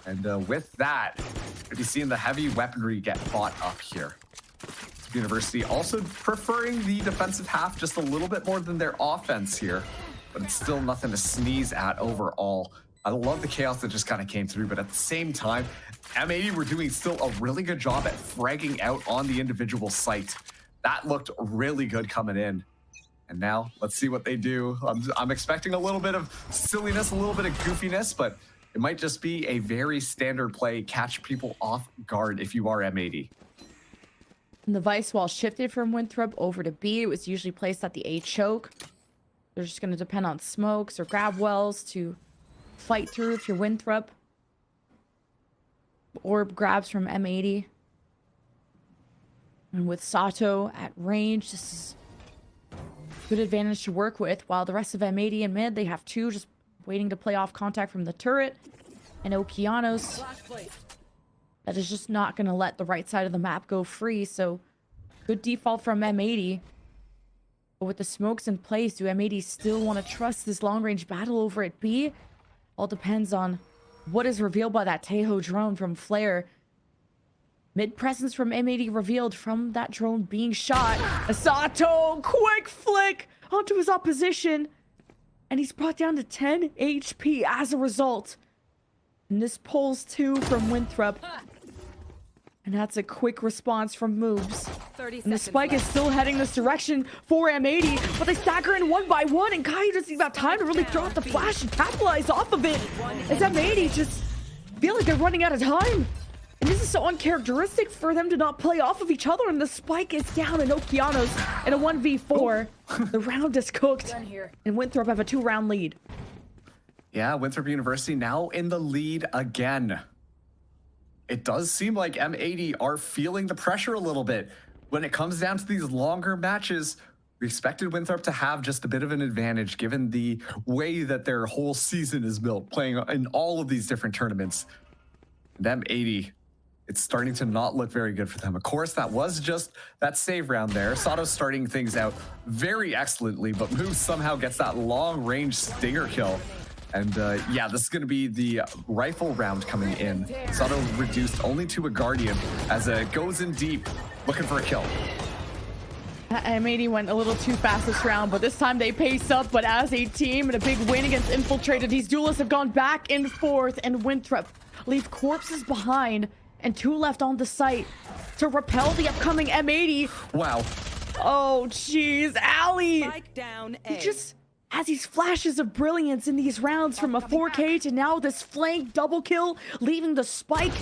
And with that, we'll be seeing the heavy weaponry get bought up here. University also preferring the defensive half just a little bit more than their offense here. But it's still nothing to sneeze at overall. I love the chaos that just kind of came through, but at the same time, M80 were doing still a really good job at fragging out on the individual site. That looked really good coming in. And now let's see what they do. I'm expecting a little bit of silliness, a little bit of goofiness, but it might just be a very standard play, catch people off guard if you are M80. And the Vice Wall shifted from Winthrop over to B. It was usually placed at the A choke. They're just going to depend on smokes or grab wells to fight through if you're Winthrop. Orb grabs from M80. And with Sato at range, this is good advantage to work with. While the rest of M80 in mid, they have two just waiting to play off contact from the turret. And Okeanos, that is just not going to let the right side of the map go free. So good default from M80. But with the smokes in place, do M80 still want to trust this long-range battle over at B? All depends on what is revealed by that Tejo drone from Flare. Mid presence from M80 revealed from that drone being shot. Asato, quick flick onto his opposition. And he's brought down to 10 HP as a result. And this pulls 2 from Winthrop. And that's a quick response from Moobs. And the spike is still heading this direction for M80, but they stagger in one by one, and Caillou doesn't even have time to really throw out the flash and capitalize off of it. As M80 just feel like they're running out of time. And this is so uncharacteristic for them to not play off of each other, and the spike is down in Okeanos in a 1v4. The round is cooked, and Winthrop have a 2-round lead. Yeah, Winthrop University now in the lead again. It does seem like M80 are feeling the pressure a little bit. When it comes down to these longer matches, we expected Winthrop to have just a bit of an advantage given the way that their whole season is built, playing in all of these different tournaments. And M80, it's starting to not look very good for them. Of course, that was just that save round there. Sato starting things out very excellently, but Moose somehow gets that long-range stinger kill. And yeah, this is going to be the rifle round coming in. Sato reduced only to a Guardian as it goes in deep, looking for a kill. M80 went a little too fast this round, but this time they pace up. But as a team and a big win against Infiltrated, these duelists have gone back and forth, and Winthrop leave corpses behind and 2 left on the site to repel the upcoming M80. Wow. Oh, jeez. Ali. Spike down A. He just has these flashes of brilliance in these rounds from a 4K to now this flank double kill, leaving the spike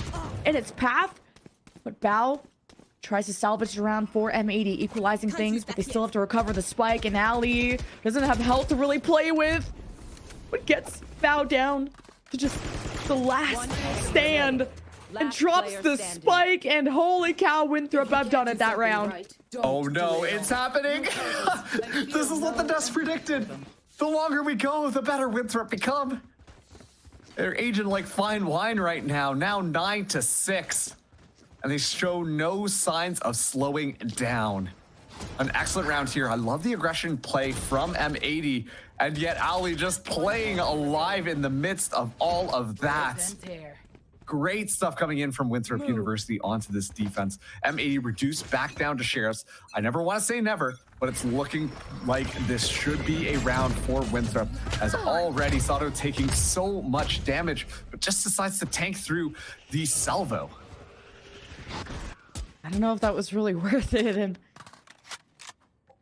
in its path. But Bao tries to salvage the round for M80, equalizing things, but they still have to recover the spike, and Ali doesn't have health to really play with, but gets Bao down to just the last stand and drops the spike, and holy cow, Winthrop have done it that round. Oh no, it's happening! This is what the devs predicted! The longer we go, the better Winthrop become. They're aging like fine wine right now 9-6. And they show no signs of slowing down. An excellent round here. I love the aggression play from M80, and yet Ali just playing alive in the midst of all of that. Great stuff coming in from Winthrop University onto this defense. M80 reduced back down to Sheriffs. I never want to say never, but it's looking like this should be a round for Winthrop, as already Sato taking so much damage, but just decides to tank through the salvo. I don't know if that was really worth it, and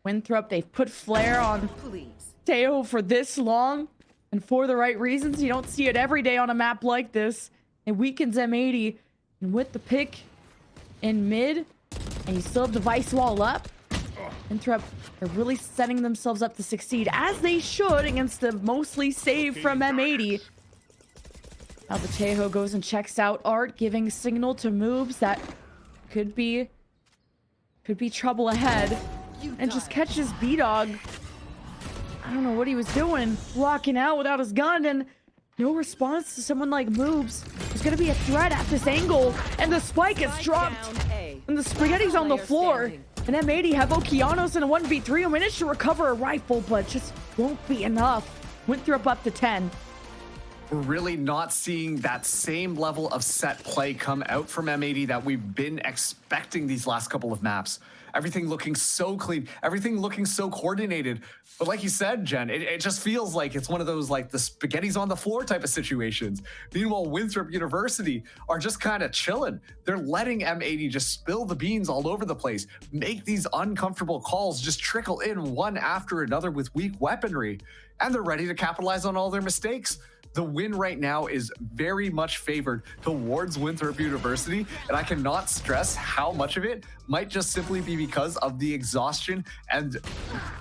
Winthrop, they've put Flare on Teo for this long, and for the right reasons. You don't see it every day on a map like this. It weakens M80, and with the pick in mid, and you still have the Vice Wall up, Winthrop, they're really setting themselves up to succeed, as they should, against the mostly save from M80. Now the Tejo goes and checks out Art, giving signal to moves that could be trouble ahead. And just catches B-Dog. I don't know what he was doing. Walking out without his gun, and no response to someone like Moobs. There's gonna be a threat at this angle, and the spike gets dropped. And the spaghetti's on the floor. And M80 have Okeanos in a 1v3 who managed to recover a rifle, but just won't be enough. Winthrop up to 10. We're really not seeing that same level of set play come out from M80 that we've been expecting these last couple of maps. Everything looking so clean, everything looking so coordinated. But like you said, Jen, it just feels like it's one of those like the spaghetti's on the floor type of situations. Meanwhile, Winthrop University are just kind of chilling. They're letting M80 just spill the beans all over the place, make these uncomfortable calls just trickle in one after another with weak weaponry. And they're ready to capitalize on all their mistakes. The win right now is very much favored towards Winthrop University, and I cannot stress how much of it might just simply be because of the exhaustion, and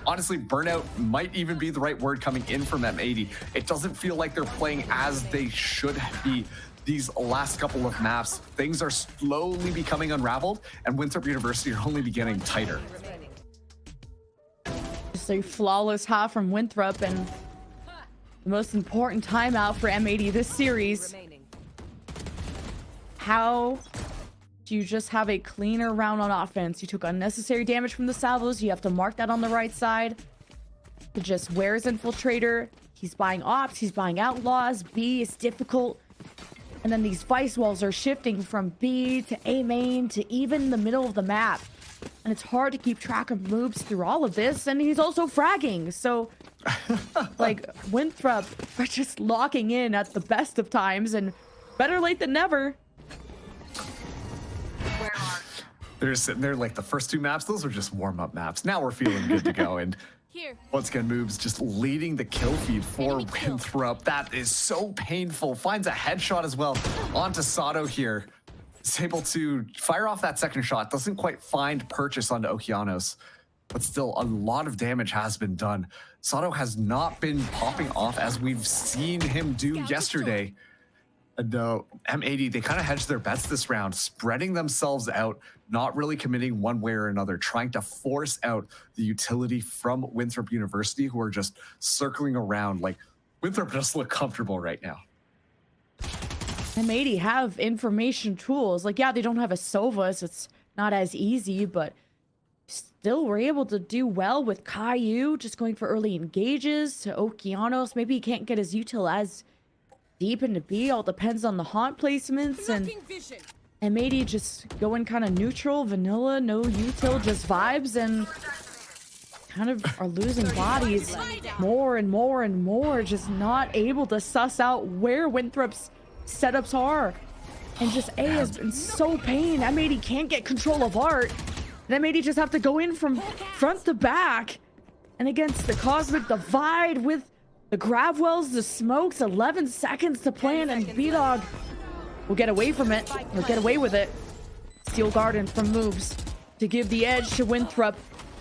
honestly, burnout might even be the right word coming in from M80. It doesn't feel like they're playing as they should be. These last couple of maps, things are slowly becoming unraveled, and Winthrop University are only getting tighter. Just a flawless half from Winthrop, and the most important timeout for M80 this series. How do you just have a cleaner round on offense? You took unnecessary damage from the salvos. You have to mark that on the right side. But just where's Infiltrator? He's buying ops. He's buying outlaws. B is difficult. And then these vice walls are shifting from B to A main to even the middle of the map. And it's hard to keep track of moves through all of this. And he's also fragging. So like Winthrop are just locking in at the best of times, and better late than never. They're sitting there like the first two maps, those were just warm-up maps. Now we're feeling good to go. And once again, Moves just leading the kill feed for Winthrop. That is so painful. Finds a headshot as well onto Sato here. Is able to fire off that second shot. Doesn't quite find purchase onto Okeanos, but still a lot of damage has been done. Sato has not been popping off as we've seen him do yesterday. No, M80, they kind of hedged their bets this round, spreading themselves out, not really committing one way or another, trying to force out the utility from Winthrop University, who are just circling around. Like, Winthrop just look comfortable right now. M80 have information tools. Like, yeah, they don't have a Sova, so it's not as easy, but still were able to do well with Caillou, just going for early engages to Okeanos. Maybe he can't get his util as deep into B. All depends on the haunt placements. And M80 just going kind of neutral, vanilla, no util, just vibes, and kind of are losing bodies more and more and more. Just not able to suss out where Winthrop's setups are. And just A has been so pain. M80 can't get control of Art. And M80 just have to go in from front to back. And against the Cosmic Divide with the Gravwells, the smokes, 11 seconds to plan, and B-Dog will get away from it, or get away with it. Steel Garden from Moves to give the edge to Winthrop.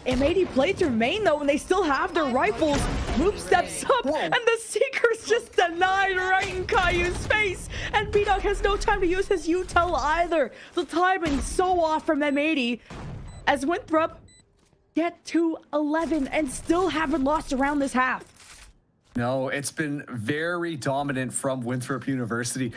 M80 played through main though, and they still have their rifles. Moove steps up, and the Seeker's just denied right in Caillou's face. And B-Dog has no time to use his util either. The timing's so off from M80 as Winthrop get to 11 and still haven't lost around this half. No, it's been very dominant from Winthrop University.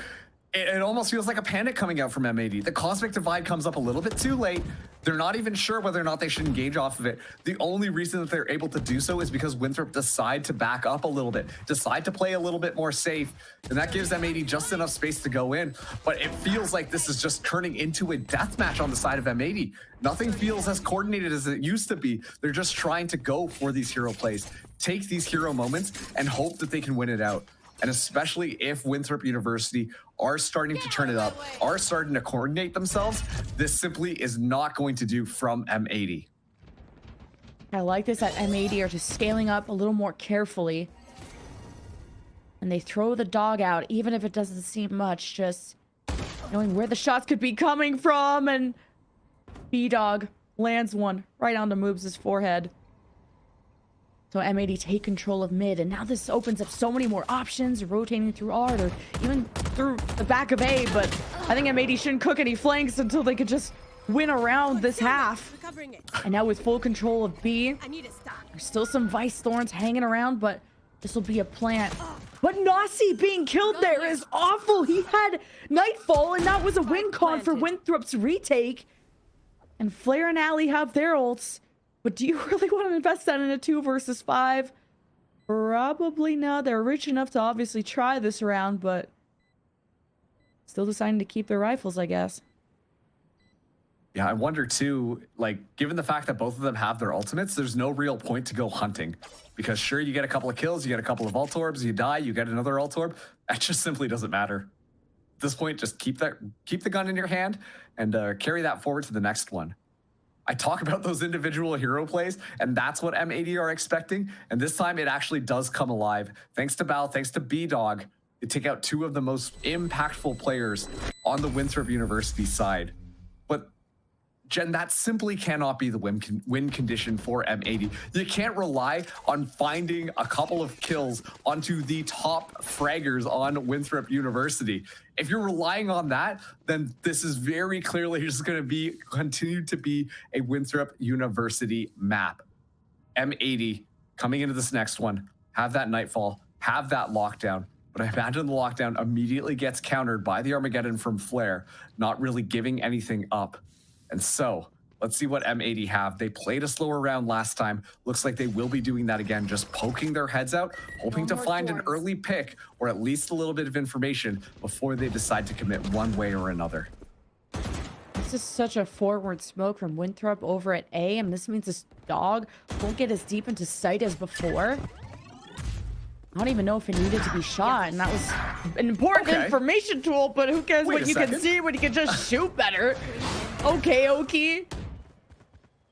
It almost feels like a panic coming out from M80. The Cosmic Divide comes up a little bit too late. They're not even sure whether or not they should engage off of it. The only reason that they're able to do so is because Winthrop decide to back up a little bit, decide to play a little bit more safe, and that gives M80 just enough space to go in. But it feels like this is just turning into a deathmatch on the side of M80. Nothing feels as coordinated as it used to be. They're just trying to go for these hero plays, take these hero moments, and hope that they can win it out. And especially if Winthrop University are starting to turn it up, are starting to coordinate themselves, this simply is not going to do from M80. I like this that M80 are just scaling up a little more carefully. And they throw the dog out, even if it doesn't seem much, just knowing where the shots could be coming from. And B-Dog lands one right onto Moves' forehead. So M80 take control of mid, and now this opens up so many more options, rotating through art or even through the back of A, but I think M80 shouldn't cook any flanks until they could just win around this half. Recovering it. And now with full control of B, I need a stop. there's still some Vice Thorns hanging around, but this will be a plant. But Nasi being killed there is awful. He had Nightfall, and that was a win con for Winthrop's retake. And Flare and Ali have their ults. But do you really want to invest that in a 2 versus 5? Probably not. They're rich enough to obviously try this round, but still deciding to keep their rifles, I guess. Yeah, I wonder too, like, given the fact that both of them have their ultimates, there's no real point to go hunting. Because sure, you get a couple of kills, you get a couple of ult orbs, you die, you get another ult orb. That just simply doesn't matter. At this point, just keep the gun in your hand and carry that forward to the next one. I talk about those individual hero plays, and that's what M80 are expecting. And this time, it actually does come alive. Thanks to Bao, thanks to B-Dog, they take out 2 of the most impactful players on the Winthrop University side. But Jen, that simply cannot be the win condition for M80. You can't rely on finding a couple of kills onto the top fraggers on Winthrop University. If you're relying on that, then this is very clearly just going to continue to be a Winthrop University map. M80 coming into this next one, have that Nightfall, have that lockdown. But I imagine the lockdown immediately gets countered by the Armageddon from Flare, not really giving anything up. And so, let's see what M80 have. They played a slower round last time. Looks like they will be doing that again, just poking their heads out, hoping to find an early pick or at least a little bit of information before they decide to commit one way or another. This is such a forward smoke from Winthrop over at A, and this means this dog won't get as deep into sight as before. I don't even know if it needed to be shot, and that was an important information tool, but who cares what you can see when you can just shoot better? Okay, Oki.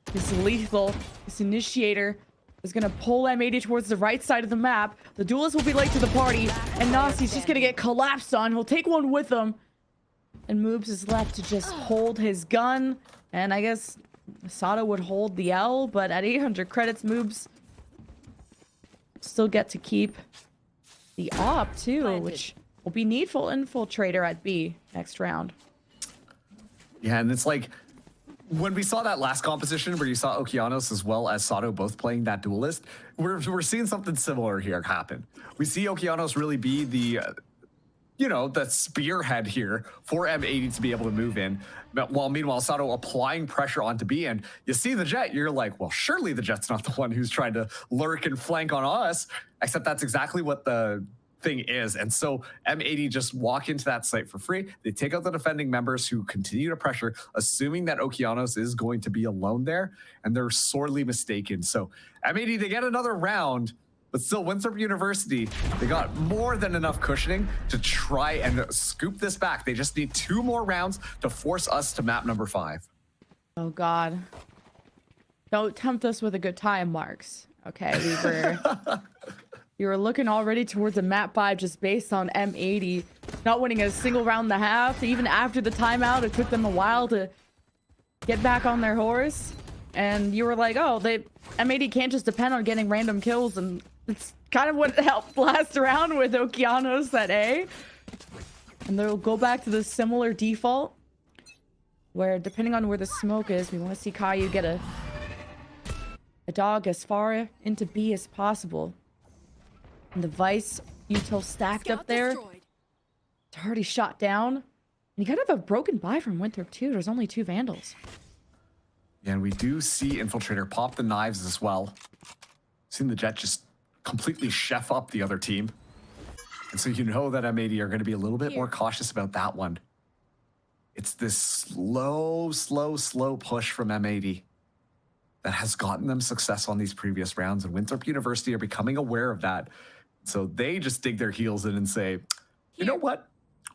This lethal, this initiator is gonna pull M80 towards the right side of the map. The duelist will be late to the party, and Nasi's just gonna get collapsed on. He'll take one with him. And Moobs is left to just hold his gun. And I guess Sato would hold the L, but at 800 credits, Moobs still get to keep the op too, which will be needful infiltrator at B next round. Yeah, and it's like when we saw that last composition where you saw Okeanos as well as Sato both playing that duelist, we're seeing something similar here happen. We see Okeanos really be the the spearhead here for M80 to be able to move in, while meanwhile Sato applying pressure onto B. And you see the Jet, you're like, well, surely the Jet's not the one who's trying to lurk and flank on us, except that's exactly what the thing is. And so M80 just walk into that site for free. They take out the defending members who continue to pressure, assuming that Okeanos is going to be alone there, and they're sorely mistaken. So M80, they get another round, but still, Winthrop University, they got more than enough cushioning to try and scoop this back. They just need 2 more rounds to force us to map number 5. Oh, God. Don't tempt us with a good time, Marks. Okay, you were looking already towards a map 5 just based on M80 not winning a single round and a half. Even after the timeout, it took them a while to get back on their horse. And you were like, oh, M80 can't just depend on getting random kills, and it's kind of what helped last round with Okeanos at A. And they'll go back to the similar default, where depending on where the smoke is, we want to see Caillou get a dog as far into B as possible. And the Vice util stacked up there. It's already shot down. And you gotta have a broken buy from Winthrop too. There's only 2 Vandals. Yeah, and we do see Infiltrator pop the knives as well. Seen the Jet just completely chef up the other team. And so you know that M80 are going to be a little bit more cautious about that one. It's this slow push from M80 that has gotten them success on these previous rounds, and Winthrop University are becoming aware of that. So they just dig their heels in and say, you know what?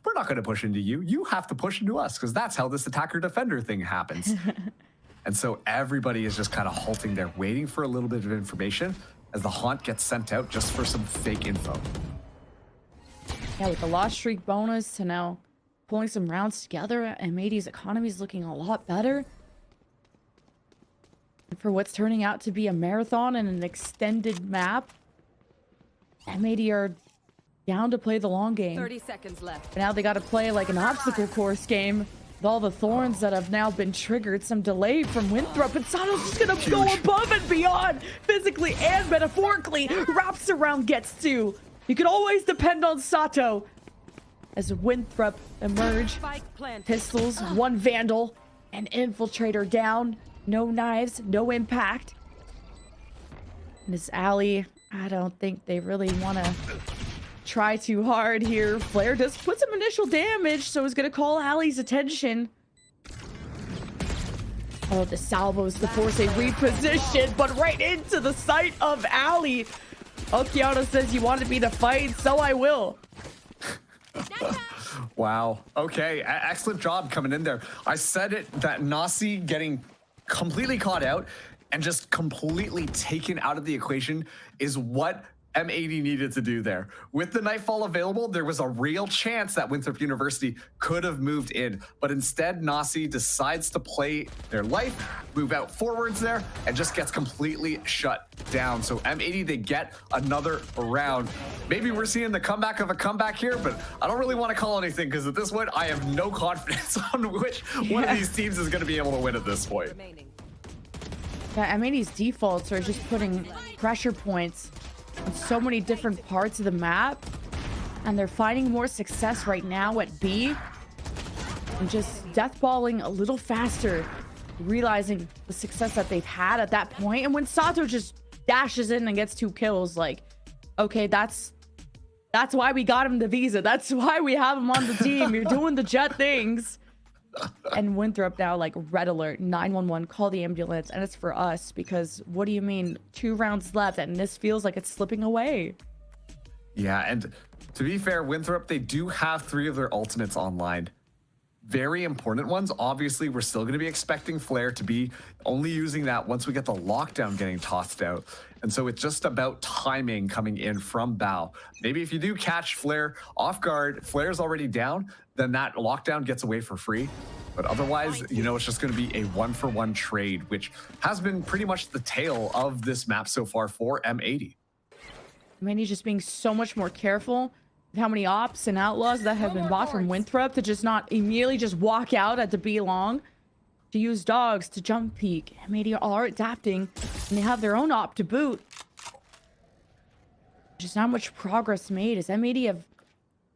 We're not going to push into you. You have to push into us, because that's how this attacker-defender thing happens. And so everybody is just kind of halting there, waiting for a little bit of information as the haunt gets sent out just for some fake info. Yeah, with the lost streak bonus and now pulling some rounds together, M80's economy is looking a lot better. For what's turning out to be a marathon and an extended map, M80 are down to play the long game. 30 seconds left. Now they got to play like an obstacle course game with all the thorns that have now been triggered. Some delay from Winthrop, and Sato's just going to go above and beyond, physically and metaphorically. Wraps around, gets two. You can always depend on Sato. As Winthrop emerge, pistols, one Vandal, an Infiltrator down. No knives, no impact. And this alley, I don't think they really want to try too hard here. Flare does put some initial damage, so it's going to call Alley's attention. Oh, the salvos to force a reposition, but right into the sight of Alley. Okiano says, you wanted me to fight, so I will. Wow. Okay. Excellent job coming in there. I said it, that Nasi getting completely caught out and just completely taken out of the equation is what M80 needed to do there. With the Nightfall available, there was a real chance that Winthrop University could have moved in, but instead Nasi decides to play their life, move out forwards there, and just gets completely shut down. So M80, they get another round. Maybe we're seeing the comeback of a comeback here, but I don't really want to call anything because at this point, I have no confidence on which one of these teams is going to be able to win at this point. Yeah, M80's defaults are just putting pressure points on so many different parts of the map, and they're finding more success right now at B and just deathballing a little faster, realizing the success that they've had at that point. And when Sato just dashes in and gets 2 kills, like, okay, that's why we got him the visa. That's why we have him on the team. You're doing the jet things. And Winthrop now, like, red alert, 911, call the ambulance. And it's for us, because what do you mean 2 rounds left and this feels like it's slipping away? Yeah, and to be fair, Winthrop, they do have 3 of their ultimates online. Very important ones. Obviously, we're still going to be expecting Flare to be only using that once we get the lockdown getting tossed out. And so it's just about timing coming in from Bao. Maybe if you do catch Flare off guard, Flare's already down, then that lockdown gets away for free. But otherwise, you know, it's just going to be a 1-for-1 trade, which has been pretty much the tale of this map so far for M80. M80's just being so much more careful with how many ops and outlaws that have been bought from Winthrop to just not immediately just walk out at the B long, to use dogs to jump peek. M80 are adapting, and they have their own op to boot. Just not much progress made as M80 have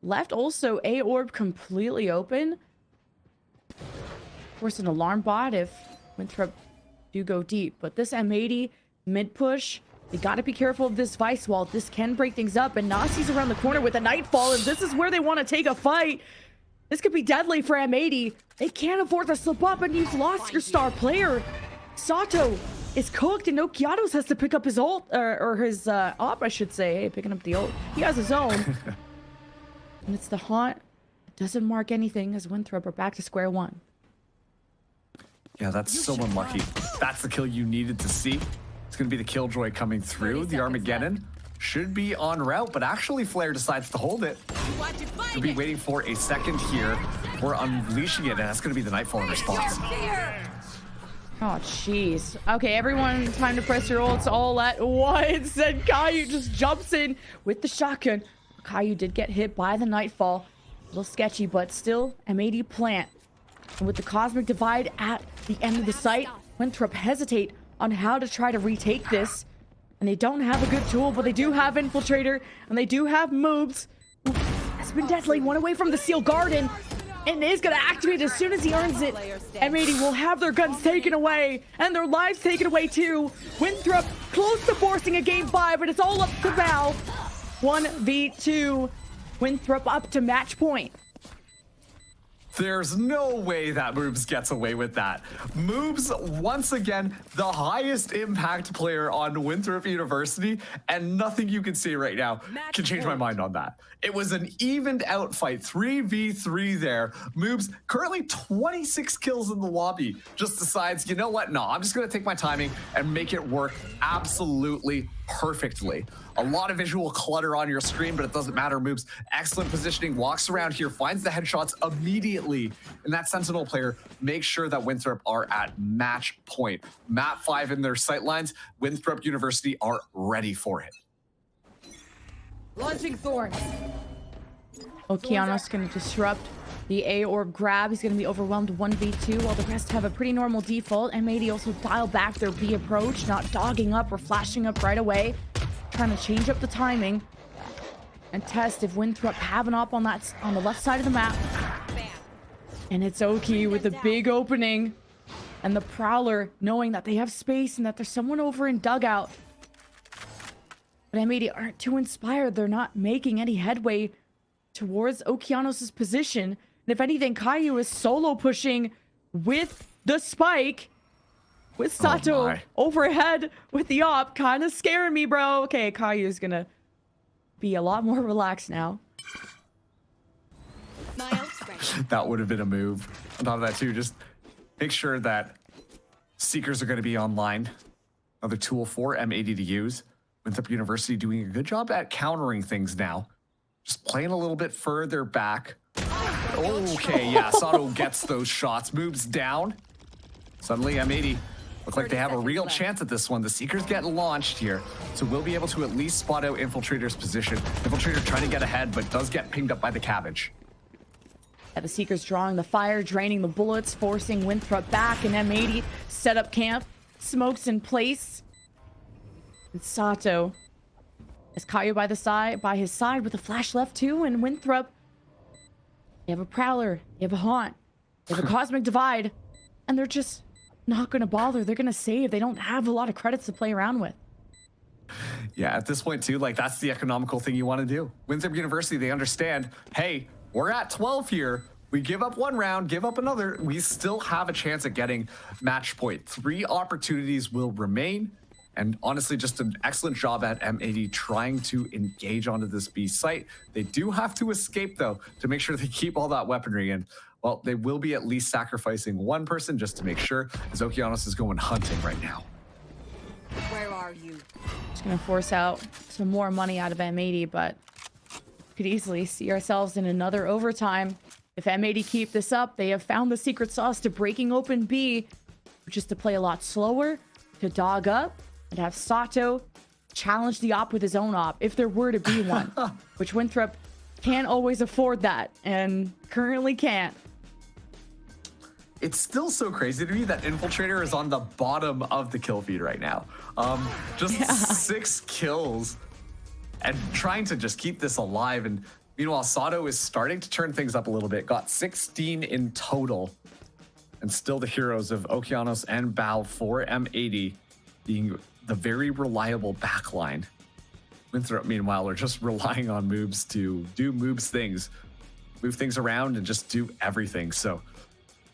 left also A orb completely open. Of course, an alarm bot if Winthrop do go deep, but this M80 mid push, they got to be careful of this vice wall. This can break things up, and Nasi's around the corner with a Nightfall, and this is where they want to take a fight. This could be deadly for M80. They can't afford to slip up, and you've lost your star player. Sato is cooked, and Okianos has to pick up his ult, or his op, I should say. Hey, picking up the ult. He has his own. And it's the haunt. It doesn't mark anything as Winthrop are back to square one. Yeah, that's so unlucky. That's the kill you needed to see. It's going to be the Killjoy coming through. The Armageddon should be en route, but actually Flare decides to hold it. We'll be waiting for a second here. We're unleashing it, and that's going to be the Nightfall in response. Oh, jeez. Okay, everyone, time to press your ults all at once. And Caillou just jumps in with the shotgun. Caillou did get hit by the Nightfall. A little sketchy, but still, M80 plant. And with the Cosmic Divide at the end of the site, Winthrop hesitate on how to try to retake this. And they don't have a good tool, but they do have Infiltrator, and they do have moves. Ooh, has been deadly, one away from the Seal Garden, and is going to activate as soon as he earns it. M80 will have their guns taken away, and their lives taken away too. Winthrop close to forcing a game 5, but it's all up to Val. 1v2. Winthrop up to match point. There's no way that Moobs gets away with that. Moobs, once again, the highest impact player on Winthrop University, and nothing you can see right now can change my mind on that. It was an evened out fight, 3v3 there. Moobs, currently 26 kills in the lobby, just decides, you know what, no, I'm just gonna take my timing and make it work absolutely perfectly. A lot of visual clutter on your screen, but it doesn't matter. Moves excellent positioning, walks around here, finds the headshots immediately. And that Sentinel player makes sure that Winthrop are at match point. Map 5 in their sightlines. Winthrop University are ready for it. Launching thorns. Okeanos going to disrupt the A orb grab. He's going to be overwhelmed 1v2 while the rest have a pretty normal default. M80 also dial back their B approach, not dogging up or flashing up right away. Trying to change up the timing and test if Winthrop have an op on the left side of the map. And it's Oki with a big opening. And the Prowler knowing that they have space and that there's someone over in dugout. But M80 aren't too inspired. They're not making any headway towards Okeanos' position. And if anything, Caillou is solo pushing with the spike. With Sato overhead with the op. Kind of scaring me, bro. Okay, Caillou's gonna be a lot more relaxed now. That would have been a move. On top of that, too, just make sure that Seekers are going to be online. Another tool for M80 to use. Winthrop University doing a good job at countering things now. Just playing a little bit further back. Okay, yeah, Sato gets those shots, moves down. Suddenly, M80 look like they have a real chance at this one. The Seekers get launched here, so we'll be able to at least spot out Infiltrator's position. Infiltrator trying to get ahead, but does get pinged up by the Cabbage. Yeah, the Seekers drawing the fire, draining the bullets, forcing Winthrop back, and M80 set up camp, smokes in place. And Sato has Caillou by his side with a flash left too, and Winthrop, they have a Prowler, they have a Haunt, they have a Cosmic Divide, and they're just not going to bother. They're going to save. They don't have a lot of credits to play around with. Yeah, at this point too, like that's the economical thing you want to do. Winthrop University, they understand, hey, we're at 12 here. We give up one round, give up another. We still have a chance at getting match point. 3 opportunities will remain. And honestly, just an excellent job at M80 trying to engage onto this B site. They do have to escape, though, to make sure they keep all that weaponry in. Well, they will be at least sacrificing one person just to make sure, as Okeanos is going hunting right now. Where are you? Just going to force out some more money out of M80, but could easily see ourselves in another overtime. If M80 keep this up, they have found the secret sauce to breaking open B, which is to play a lot slower, to dog up, and have Sato challenge the op with his own op, if there were to be one, which Winthrop can't always afford that, and currently can't. It's still so crazy to me that Infiltrator is on the bottom of the kill feed right now. Just 6 kills and trying to just keep this alive. And meanwhile, Sato is starting to turn things up a little bit, got 16 in total, and still the heroes of Okeanos and Bao for M80 being the very reliable backline. Winthrop, meanwhile, are just relying on moves to do moves things, move things around and just do everything. So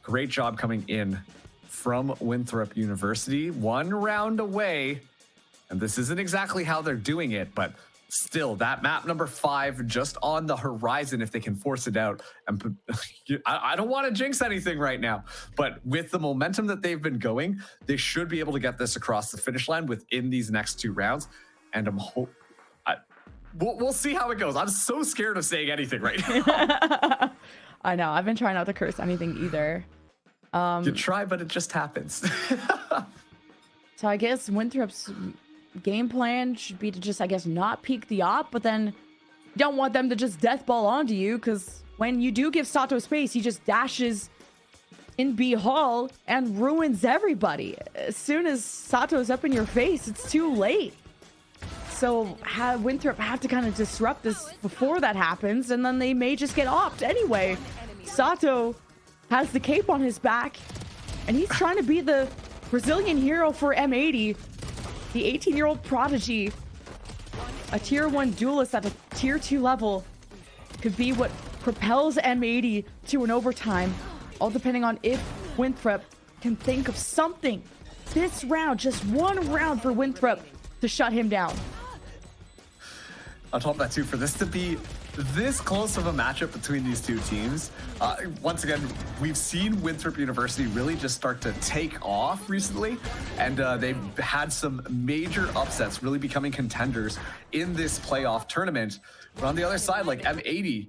great job coming in from Winthrop University. 1 round away, and this isn't exactly how they're doing it, but still, that map number 5 just on the horizon if they can force it out. And I don't want to jinx anything right now, but with the momentum that they've been going, they should be able to get this across the finish line within these next 2 rounds. And we'll see how it goes. I'm so scared of saying anything right now. I know. I've been trying not to curse anything either. You try, but it just happens. So I guess Winthrop's game plan should be to just, I guess, not peek the op, but then you don't want them to just death ball onto you, because when you do give Sato space, he just dashes in B Hall and ruins everybody. As soon as Sato's up in your face, it's too late. So Winthrop have to kind of disrupt this before that happens, and then they may just get opt anyway. Sato has the cape on his back, and he's trying to be the Brazilian hero for M80. The 18-year-old prodigy, a tier 1 duelist at a tier 2 level, could be what propels M80 to an overtime, all depending on if Winthrop can think of something this round, just 1 round for Winthrop to shut him down. On top of that too, for this to be this close of a matchup between these two teams, once again, we've seen Winthrop University really just start to take off recently, and they've had some major upsets, really becoming contenders in this playoff tournament. But on the other side, like M80,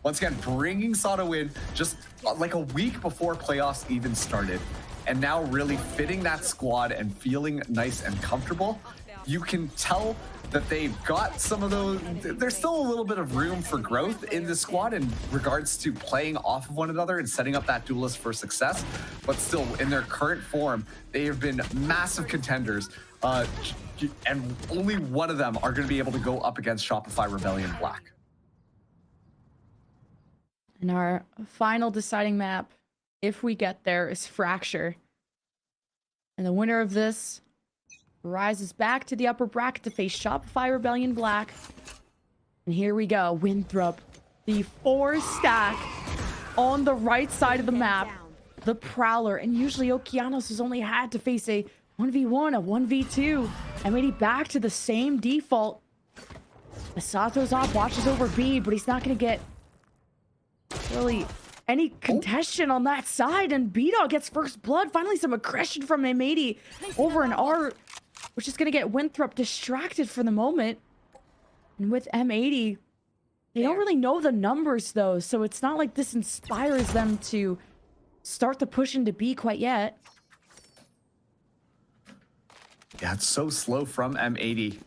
once again, bringing Sato in just like a week before playoffs even started, and now really fitting that squad and feeling nice and comfortable. You can tell that they've got some of those. There's still a little bit of room for growth in this squad in regards to playing off of one another and setting up that duelist for success. But still, in their current form, they have been massive contenders. And only one of them are going to be able to go up against Shopify Rebellion Black. And our final deciding map, if we get there, is Fracture. And the winner of this rises back to the upper bracket to face Shopify Rebellion Black. And here we go, Winthrop, the 4-stack on the right side of the map, the Prowler. And usually Okeanos has only had to face a 1v1, a 1v2, and maybe back to the same default. Asato's op watches over B, but he's not going to get really any contention on that side, and B-Dog gets first blood. Finally, some aggression from M80 over an R, which is going to get Winthrop distracted for the moment. And with M80, they don't really know the numbers, though, so it's not like this inspires them to start the push into B quite yet. Yeah, it's so slow from M80.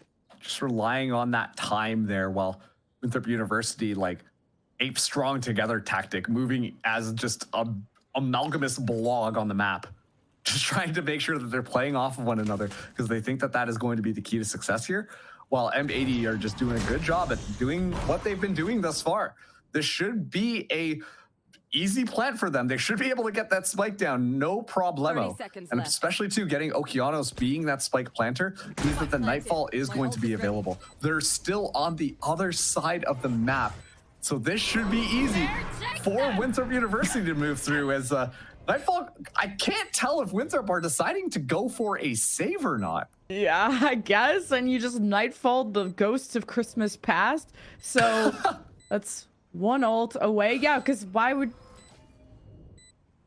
Just relying on that time there while Winthrop University, like, ape strong together tactic, moving as just a amalgamous blog on the map. Just trying to make sure that they're playing off of one another because they think that that is going to be the key to success here. While M80 are just doing a good job at doing what they've been doing thus far. This should be a easy plant for them. They should be able to get that spike down, no problemo. And especially too, getting Okeanos being that spike planter means that the Nightfall is going to be available. They're still on the other side of the map. So this should be easy for Winthrop University to move through as Nightfall. I can't tell if Winthrop are deciding to go for a save or not. Yeah, I guess. And you just Nightfall the ghosts of Christmas past. So that's one ult away. Yeah, because why would...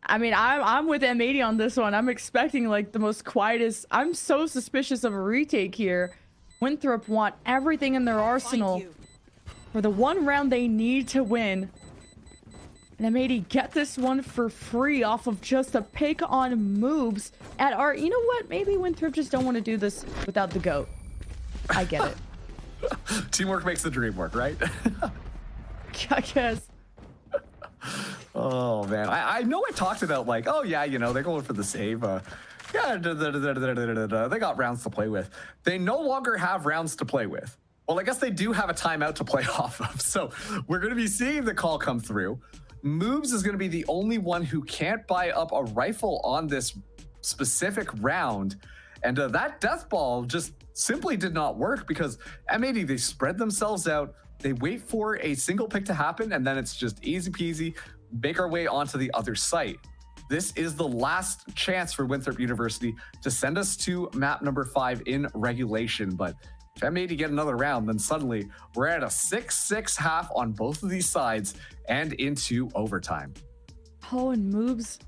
I mean, I'm with M80 on this one. I'm expecting like the most quietest... I'm so suspicious of a retake here. Winthrop want everything in their arsenal for the one round they need to win. And M80 get this one for free off of just a pick on moves at our... You know what? Maybe Winthrop just don't want to do this without the GOAT. I get it. Teamwork makes the dream work, right? I guess. Oh, man. I know I talked about like, oh, yeah, you know, they're going for the save. Yeah, they got rounds to play with. They no longer have rounds to play with. Well, I guess they do have a timeout to play off of. So we're going to be seeing the call come through. Moves is going to be the only one who can't buy up a rifle on this specific round. And that death ball just simply did not work because M80, they spread themselves out. They wait for a single pick to happen, and then it's just easy peasy, make our way onto the other site. This is the last chance for Winthrop University to send us to map number 5 in regulation. But if M80 get another round, then suddenly we're at a 6-6 half on both of these sides and into overtime. Oh, and moves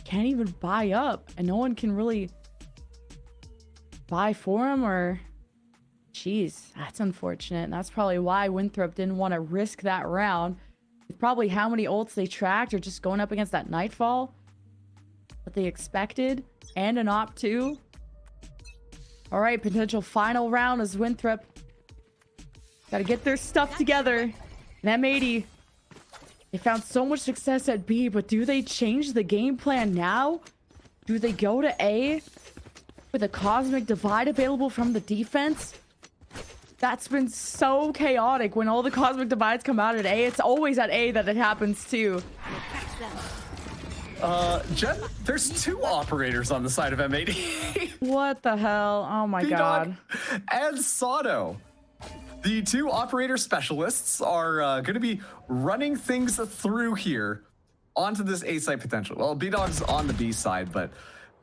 can't even buy up, and no one can really buy for him, or... Jeez, that's unfortunate. And that's probably why Winthrop didn't want to risk that round. Probably how many ults they tracked, or just going up against that Nightfall that they expected, and an op too. All right, potential final round as Winthrop got to get their stuff together. And M80, they found so much success at B, but do they change the game plan now? Do they go to A with a Cosmic Divide available from the defense? That's been so chaotic when all the Cosmic Divides come out at A. It's always at A that it happens too. Jen, there's 2 operators on the side of M80. What the hell? Oh my god. And Sato. The 2 operator specialists are going to be running things through here onto this A site potential. Well, B-Dog's on the B side, but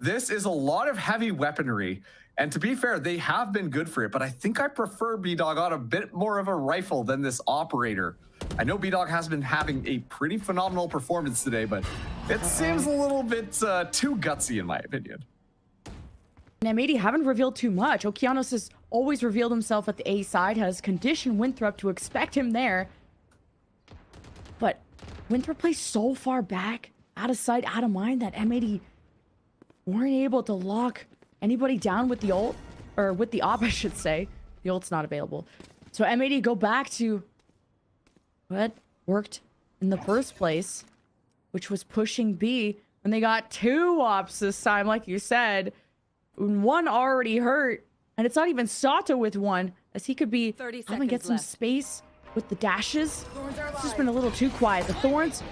this is a lot of heavy weaponry. And to be fair, they have been good for it, but I think I prefer B-Dog on a bit more of a rifle than this operator. I know B-Dog has been having a pretty phenomenal performance today, but it seems a little bit too gutsy in my opinion. And M80 haven't revealed too much. Okeanos has always revealed himself at the A side, has conditioned Winthrop to expect him there. But Winthrop plays so far back, out of sight, out of mind, that M80 weren't able to lock anybody down with the ult, or with the op, I should say. The ult's not available. So M80 go back to what worked in the first place, which was pushing B when they got 2 ops this time, like you said. One already hurt, and it's not even Sato with one, as he could be helping get some space with the dashes. It's just been a little too quiet. The Thorns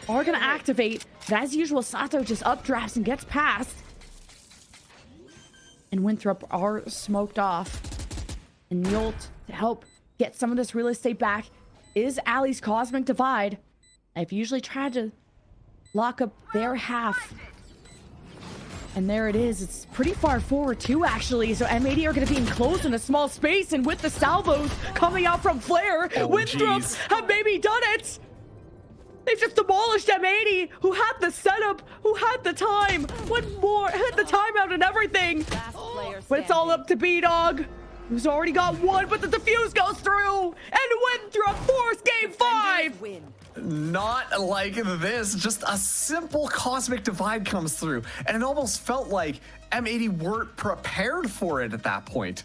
are going to activate, but as usual, Sato just updrafts and gets past. And Winthrop are smoked off. And the ult to help get some of this real estate back is Ali's Cosmic Divide. I've usually tried to lock up their half. And there it is. It's pretty far forward too, actually. So M80 are going to be enclosed in a small space, and with the salvos coming out from Flare, Winthrop have maybe done it. They've just demolished M80, who had the setup, who had the time, what more, had the timeout and everything. But it's all up to B-Dog, who's already got one, but the defuse goes through, and Winthrop force game 5. Not like this, just a simple Cosmic Divide comes through, and it almost felt like M80 weren't prepared for it at that point.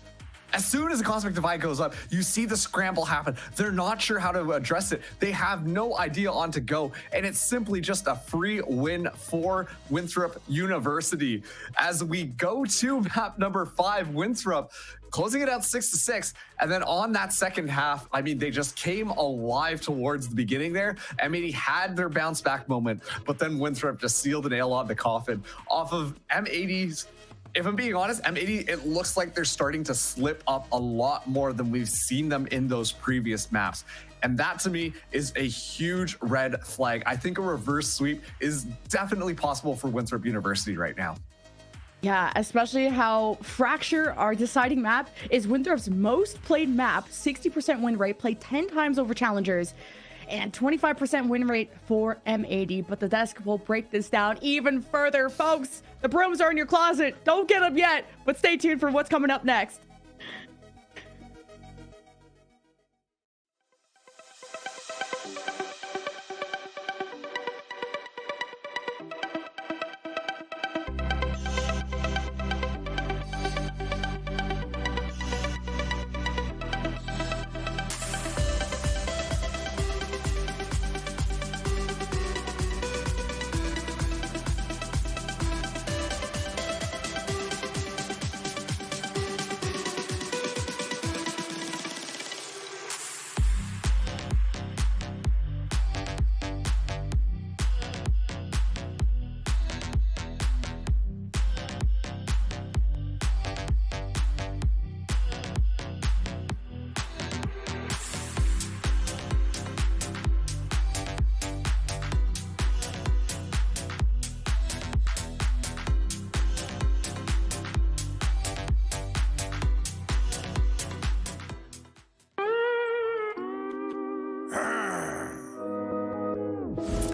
As soon as the Cosmic Divide goes up, you see the scramble happen. They're not sure how to address it. They have no idea on to go, and it's simply just a free win for Winthrop University. As we go to map number 5, Winthrop closing it out 6-6, and then on that second half, I mean, they just came alive towards the beginning there. M80 had their bounce back moment, but then Winthrop just sealed the nail on the coffin off of M80's. If I'm being honest, M80, it looks like they're starting to slip up a lot more than we've seen them in those previous maps. And that to me is a huge red flag. I think a reverse sweep is definitely possible for Winthrop University right now. Yeah, especially how Fracture, our deciding map, is Winthrop's most played map, 60% win rate, played 10 times over Challengers, and 25% win rate for M80. But the desk will break this down even further, folks. The brooms are in your closet. Don't get them yet, but stay tuned for what's coming up next.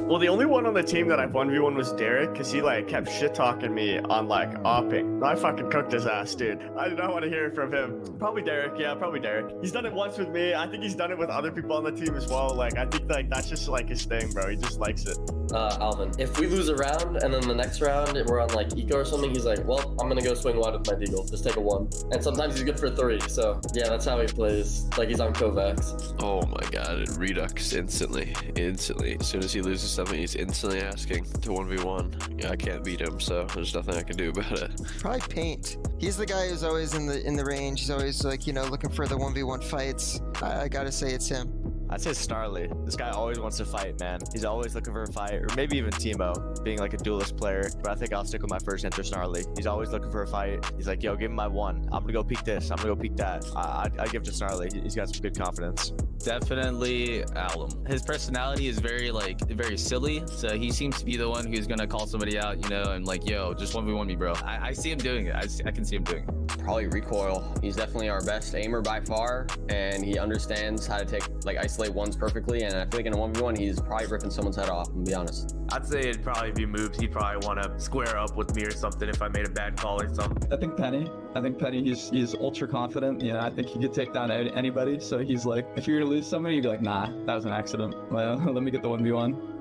Well, the only one on the team that I've 1v1 was Derek, because he like kept shit talking me on like opping. I fucking cooked his ass, dude. I did not want to hear it from him. Probably Derek, yeah, probably Derek. He's done it once with me. I think he's done it with other people on the team as well. Like, I think like that's just like his thing, bro. He just likes it. Alvin, if we lose a round and then the next round we're on like eco or something, he's like, well, I'm gonna go swing wide with my deagle. Just take a 1. And sometimes he's good for 3. So yeah, that's how he plays. Like he's on Kovacs. Oh my god, Redux instantly. As soon as he loses something, he's instantly asking to 1v1. Yeah, I can't beat him, so there's nothing I can do about it. Probably Paint. He's the guy who's always in the range. He's always like, you know, looking for the 1v1 fights. I gotta say it's him. I'd say Snarly. This guy always wants to fight, man. He's always looking for a fight, or maybe even Timo, being like a duelist player. But I think I'll stick with my first enter, Snarly. He's always looking for a fight. He's like, yo, give him my 1. I'm gonna go peek this. I'm gonna go peek that. I'd give it to Snarly. He's got some good confidence. Definitely Alum. His personality is very silly, so he seems to be the one who's gonna call somebody out, you know, and like, yo, just 1v1 me, bro. I see him doing it. I can see him doing it. Probably Recoil. He's definitely our best aimer by far, and he understands how to take like isolation isolate ones perfectly, and I feel like in a 1v1, he's probably ripping someone's head off, to be honest. I'd say it'd probably be moves. He'd probably want to square up with me or something if I made a bad call or something. I think Penny, he's ultra confident. You know, I think he could take down anybody. So he's like, if you're gonna lose somebody, you'd be like, nah, that was an accident. Well, let me get the 1v1.